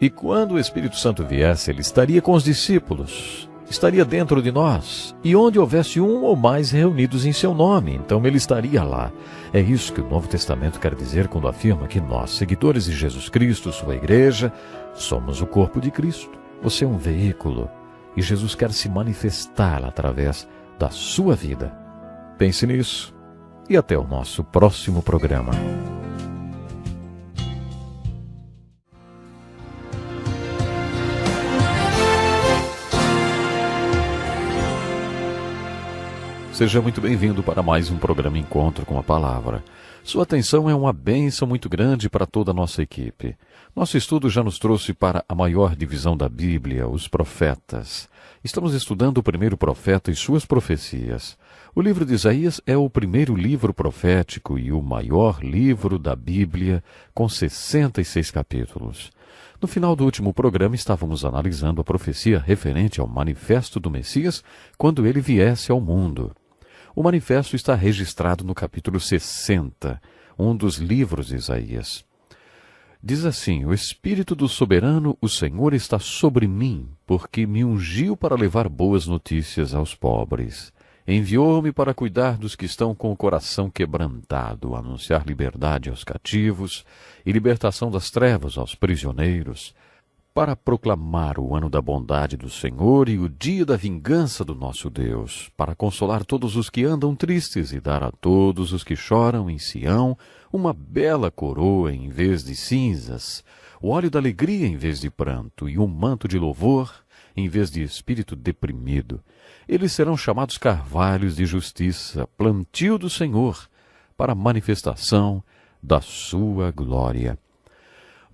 E quando o Espírito Santo viesse, ele estaria com os discípulos, estaria dentro de nós, e onde houvesse um ou mais reunidos em seu nome, então ele estaria lá. É isso que o Novo Testamento quer dizer quando afirma que nós, seguidores de Jesus Cristo, sua igreja, somos o corpo de Cristo. Você é um veículo, e Jesus quer se manifestar através da sua vida. Pense nisso, e até o nosso próximo programa. Seja muito bem-vindo para mais um programa Encontro com a Palavra. Sua atenção é uma bênção muito grande para toda a nossa equipe. Nosso estudo já nos trouxe para a maior divisão da Bíblia, os profetas. Estamos estudando o primeiro profeta e suas profecias. O livro de Isaías é o primeiro livro profético e o maior livro da Bíblia, com 66 capítulos. No final do último programa, estávamos analisando a profecia referente ao manifesto do Messias quando ele viesse ao mundo. O manifesto está registrado no capítulo 60, um dos livros de Isaías. Diz assim, o Espírito do Soberano, o Senhor está sobre mim, porque me ungiu para levar boas notícias aos pobres. Enviou-me para cuidar dos que estão com o coração quebrantado, anunciar liberdade aos cativos e libertação das trevas aos prisioneiros, para proclamar o ano da bondade do Senhor e o dia da vingança do nosso Deus, para consolar todos os que andam tristes e dar a todos os que choram em Sião uma bela coroa em vez de cinzas, o óleo da alegria em vez de pranto e um manto de louvor em vez de espírito deprimido. Eles serão chamados carvalhos de justiça, plantio do Senhor, para a manifestação da sua glória.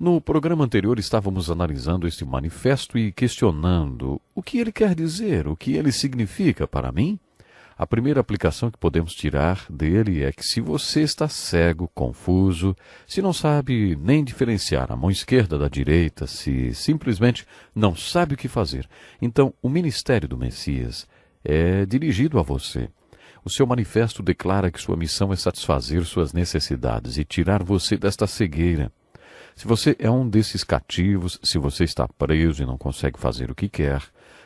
No programa anterior estávamos analisando este manifesto e questionando o que ele quer dizer, o que ele significa para mim. A primeira aplicação que podemos tirar dele é que se você está cego, confuso, se não sabe nem diferenciar a mão esquerda da direita, se simplesmente não sabe o que fazer, então o ministério do Messias é dirigido a você. O seu manifesto declara que sua missão é satisfazer suas necessidades e tirar você desta cegueira. Se você é um desses cativos, se você está preso e não consegue fazer o que quer,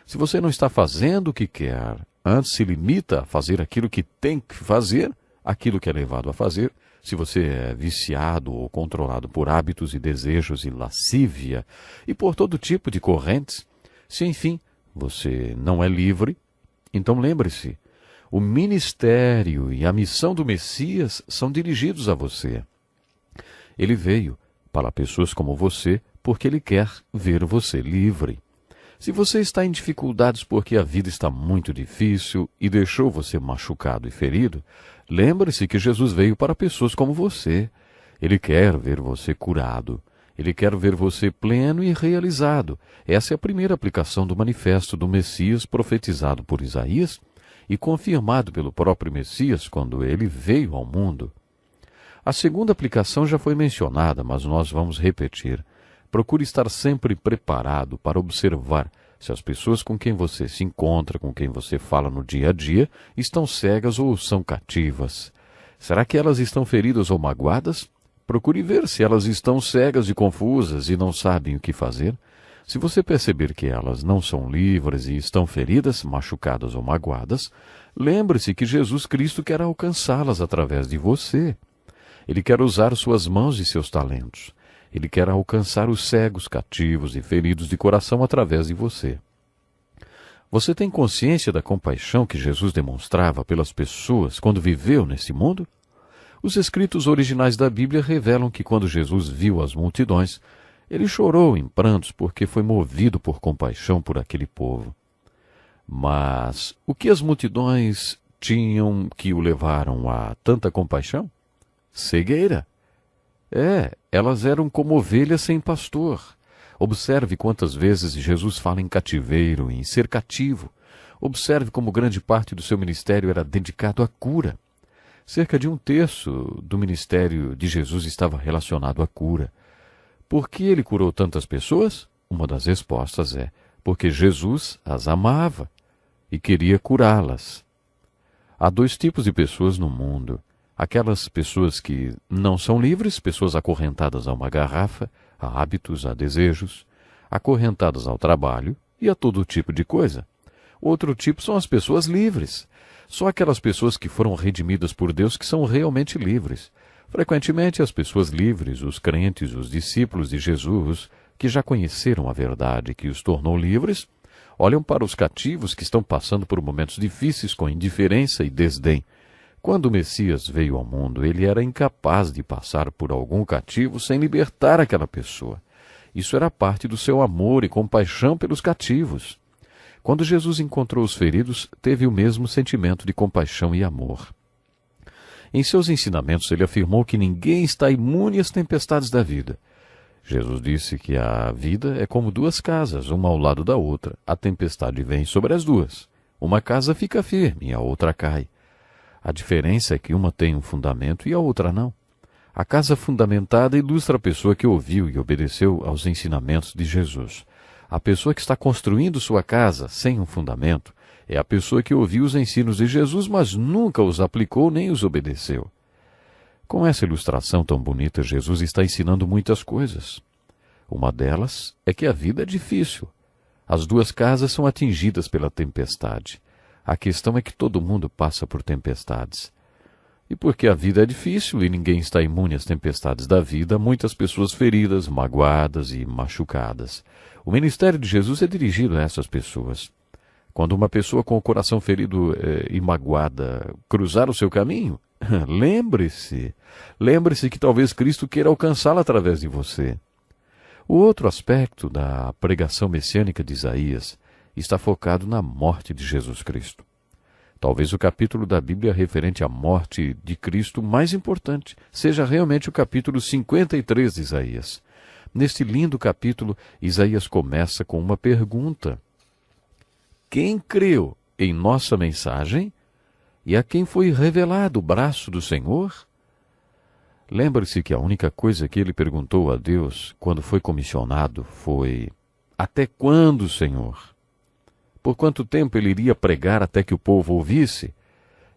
se você não está fazendo o que quer, antes se limita a fazer aquilo que tem que fazer, aquilo que é levado a fazer, se você é viciado ou controlado por hábitos e desejos e lascívia e por todo tipo de correntes, se enfim você não é livre, então lembre-se, o ministério e a missão do Messias são dirigidos a você. Ele veio para pessoas como você, porque ele quer ver você livre. Se você está em dificuldades porque a vida está muito difícil e deixou você machucado e ferido, lembre-se que Jesus veio para pessoas como você. Ele quer ver você curado. Ele quer ver você pleno e realizado. Essa é a primeira aplicação do manifesto do Messias profetizado por Isaías e confirmado pelo próprio Messias quando ele veio ao mundo. A segunda aplicação já foi mencionada, mas nós vamos repetir. Procure estar sempre preparado para observar se as pessoas com quem você se encontra, com quem você fala no dia a dia, estão cegas ou são cativas. Será que elas estão feridas ou magoadas? Procure ver se elas estão cegas e confusas e não sabem o que fazer. Se você perceber que elas não são livres e estão feridas, machucadas ou magoadas, lembre-se que Jesus Cristo quer alcançá-las através de você. Ele quer usar suas mãos e seus talentos. Ele quer alcançar os cegos, cativos e feridos de coração através de você. Você tem consciência da compaixão que Jesus demonstrava pelas pessoas quando viveu nesse mundo? Os escritos originais da Bíblia revelam que quando Jesus viu as multidões, ele chorou em prantos porque foi movido por compaixão por aquele povo. Mas o que as multidões tinham que o levaram a tanta compaixão? Cegueira. Elas eram como ovelhas sem pastor. Observe quantas vezes Jesus fala em cativeiro, em ser cativo. Observe como grande parte do seu ministério era dedicado à cura. Cerca de 1/3 do ministério de Jesus estava relacionado à cura. Por que ele curou tantas pessoas? Uma das respostas é porque Jesus as amava e queria curá-las. Há 2 tipos de pessoas no mundo. Aquelas pessoas que não são livres, pessoas acorrentadas a uma garrafa, a hábitos, a desejos, acorrentadas ao trabalho e a todo tipo de coisa. Outro tipo são as pessoas livres. Só aquelas pessoas que foram redimidas por Deus que são realmente livres. Frequentemente as pessoas livres, os crentes, os discípulos de Jesus, que já conheceram a verdade que os tornou livres, olham para os cativos que estão passando por momentos difíceis com indiferença e desdém. Quando o Messias veio ao mundo, ele era incapaz de passar por algum cativo sem libertar aquela pessoa. Isso era parte do seu amor e compaixão pelos cativos. Quando Jesus encontrou os feridos, teve o mesmo sentimento de compaixão e amor. Em seus ensinamentos, ele afirmou que ninguém está imune às tempestades da vida. Jesus disse que a vida é como 2 casas, uma ao lado da outra. A tempestade vem sobre as 2. Uma casa fica firme e a outra cai. A diferença é que uma tem um fundamento e a outra não. A casa fundamentada ilustra a pessoa que ouviu e obedeceu aos ensinamentos de Jesus. A pessoa que está construindo sua casa sem um fundamento é a pessoa que ouviu os ensinos de Jesus, mas nunca os aplicou nem os obedeceu. Com essa ilustração tão bonita, Jesus está ensinando muitas coisas. Uma delas é que a vida é difícil. As 2 casas são atingidas pela tempestade. A questão é que todo mundo passa por tempestades. E porque a vida é difícil e ninguém está imune às tempestades da vida, muitas pessoas feridas, magoadas e machucadas. O ministério de Jesus é dirigido a essas pessoas. Quando uma pessoa com o coração ferido e magoada cruzar o seu caminho, lembre-se que talvez Cristo queira alcançá-la através de você. O outro aspecto da pregação messiânica de Isaías está focado na morte de Jesus Cristo. Talvez o capítulo da Bíblia referente à morte de Cristo mais importante seja realmente o capítulo 53 de Isaías. Neste lindo capítulo, Isaías começa com uma pergunta. Quem creu em nossa mensagem e a quem foi revelado o braço do Senhor? Lembre-se que a única coisa que ele perguntou a Deus quando foi comissionado foi: até quando, Senhor? Por quanto tempo ele iria pregar até que o povo ouvisse?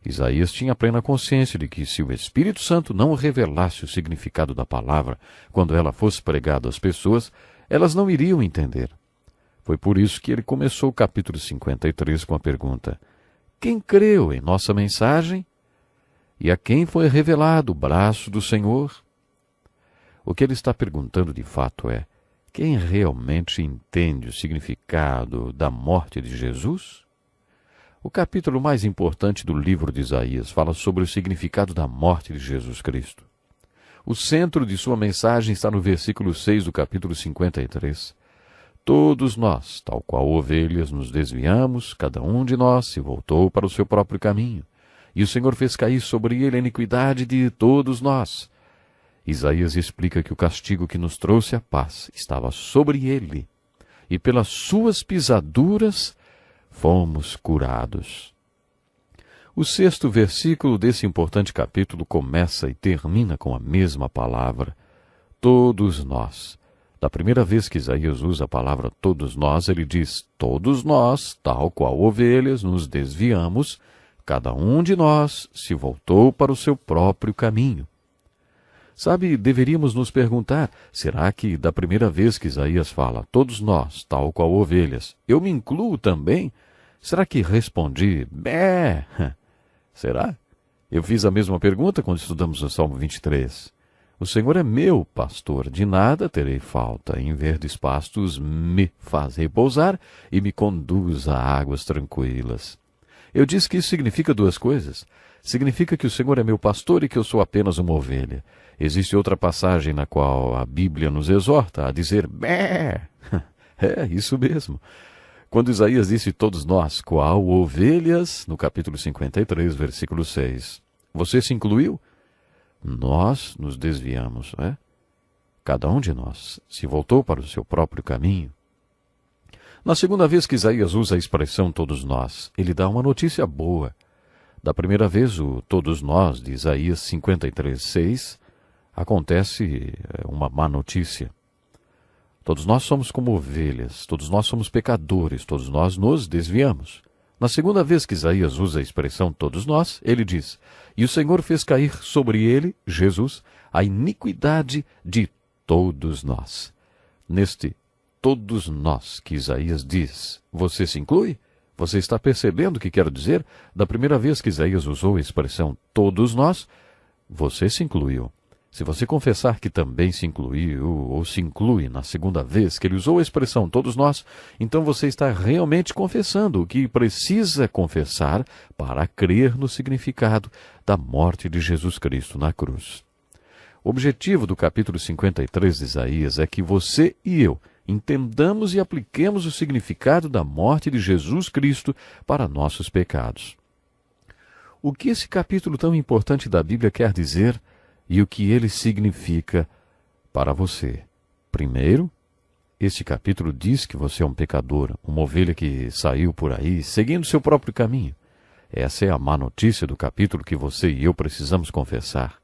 Isaías tinha plena consciência de que se o Espírito Santo não revelasse o significado da palavra quando ela fosse pregada às pessoas, elas não iriam entender. Foi por isso que ele começou o capítulo 53 com a pergunta: quem creu em nossa mensagem? E a quem foi revelado o braço do Senhor? O que ele está perguntando de fato é: quem realmente entende o significado da morte de Jesus? O capítulo mais importante do livro de Isaías fala sobre o significado da morte de Jesus Cristo. O centro de sua mensagem está no versículo 6 do capítulo 53. Todos nós, tal qual ovelhas, nos desviamos, cada um de nós se voltou para o seu próprio caminho. E o Senhor fez cair sobre ele a iniquidade de todos nós. Isaías explica que o castigo que nos trouxe a paz estava sobre ele, e pelas suas pisaduras fomos curados. O 6º versículo desse importante capítulo começa e termina com a mesma palavra, todos nós. Da primeira vez que Isaías usa a palavra todos nós, ele diz, todos nós, tal qual ovelhas, nos desviamos, cada um de nós se voltou para o seu próprio caminho. Sabe, deveríamos nos perguntar, será que da primeira vez que Isaías fala, todos nós, tal qual ovelhas, eu me incluo também? Será que respondi, bé? Será? Eu fiz a mesma pergunta quando estudamos o Salmo 23. O Senhor é meu pastor, de nada terei falta. Em verdes pastos me faz repousar e me conduz a águas tranquilas. Eu disse que isso significa duas coisas. Significa que o Senhor é meu pastor e que eu sou apenas uma ovelha. Existe outra passagem na qual a Bíblia nos exorta a dizer bé. É, isso mesmo. Quando Isaías disse todos nós, qual ovelhas, no capítulo 53, versículo 6. Você se incluiu? Nós nos desviamos, não é? Cada um de nós se voltou para o seu próprio caminho. Na segunda vez que Isaías usa a expressão todos nós, ele dá uma notícia boa. Da primeira vez, o todos nós, de Isaías 53, 6, acontece uma má notícia. Todos nós somos como ovelhas, todos nós somos pecadores, todos nós nos desviamos. Na segunda vez que Isaías usa a expressão todos nós, ele diz, e o Senhor fez cair sobre ele, Jesus, a iniquidade de todos nós. Neste todos nós que Isaías diz, você se inclui? Você está percebendo o que quero dizer? Da primeira vez que Isaías usou a expressão todos nós, você se incluiu. Se você confessar que também se incluiu ou se inclui na segunda vez que ele usou a expressão todos nós, então você está realmente confessando o que precisa confessar para crer no significado da morte de Jesus Cristo na cruz. O objetivo do capítulo 53 de Isaías é que você e eu entendamos e apliquemos o significado da morte de Jesus Cristo para nossos pecados. O que esse capítulo tão importante da Bíblia quer dizer e o que ele significa para você? Primeiro, este capítulo diz que você é um pecador, uma ovelha que saiu por aí seguindo seu próprio caminho. Essa é a má notícia do capítulo que você e eu precisamos confessar.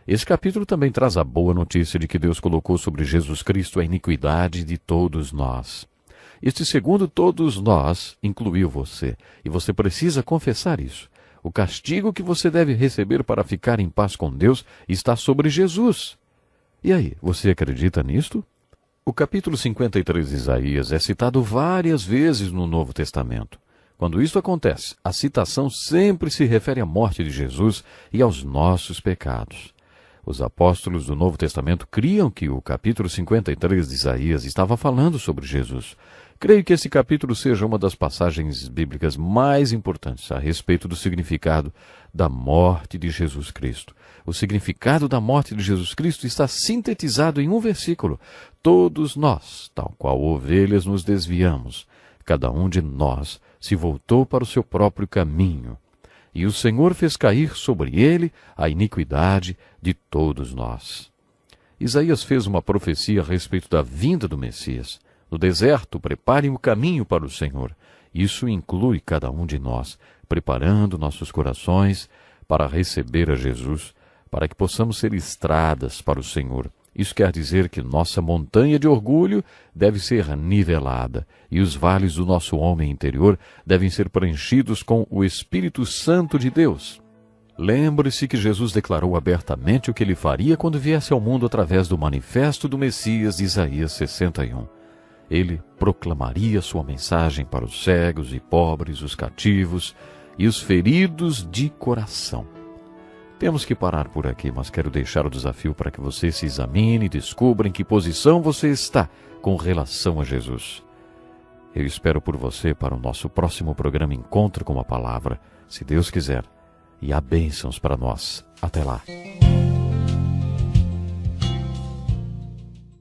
Esse capítulo também traz a boa notícia de que Deus colocou sobre Jesus Cristo a iniquidade de todos nós. Este segundo todos nós incluiu você, e você precisa confessar isso. O castigo que você deve receber para ficar em paz com Deus está sobre Jesus. E aí, você acredita nisto? O capítulo 53 de Isaías é citado várias vezes no Novo Testamento. Quando isso acontece, a citação sempre se refere à morte de Jesus e aos nossos pecados. Os apóstolos do Novo Testamento criam que o capítulo 53 de Isaías estava falando sobre Jesus. Creio que esse capítulo seja uma das passagens bíblicas mais importantes a respeito do significado da morte de Jesus Cristo. O significado da morte de Jesus Cristo está sintetizado em um versículo. Todos nós, tal qual ovelhas, nos desviamos. Cada um de nós se voltou para o seu próprio caminho. E o Senhor fez cair sobre ele a iniquidade de todos nós. Isaías fez uma profecia a respeito da vinda do Messias. No deserto, preparem o caminho para o Senhor. Isso inclui cada um de nós, preparando nossos corações para receber a Jesus, para que possamos ser estradas para o Senhor. Isso quer dizer que nossa montanha de orgulho deve ser nivelada e os vales do nosso homem interior devem ser preenchidos com o Espírito Santo de Deus. Lembre-se que Jesus declarou abertamente o que ele faria quando viesse ao mundo através do manifesto do Messias de Isaías 61. Ele proclamaria sua mensagem para os cegos e pobres, os cativos e os feridos de coração. Temos que parar por aqui, mas quero deixar o desafio para que você se examine e descubra em que posição você está com relação a Jesus. Eu espero por você para o nosso próximo programa Encontro com a Palavra, se Deus quiser. E há bênçãos para nós. Até lá.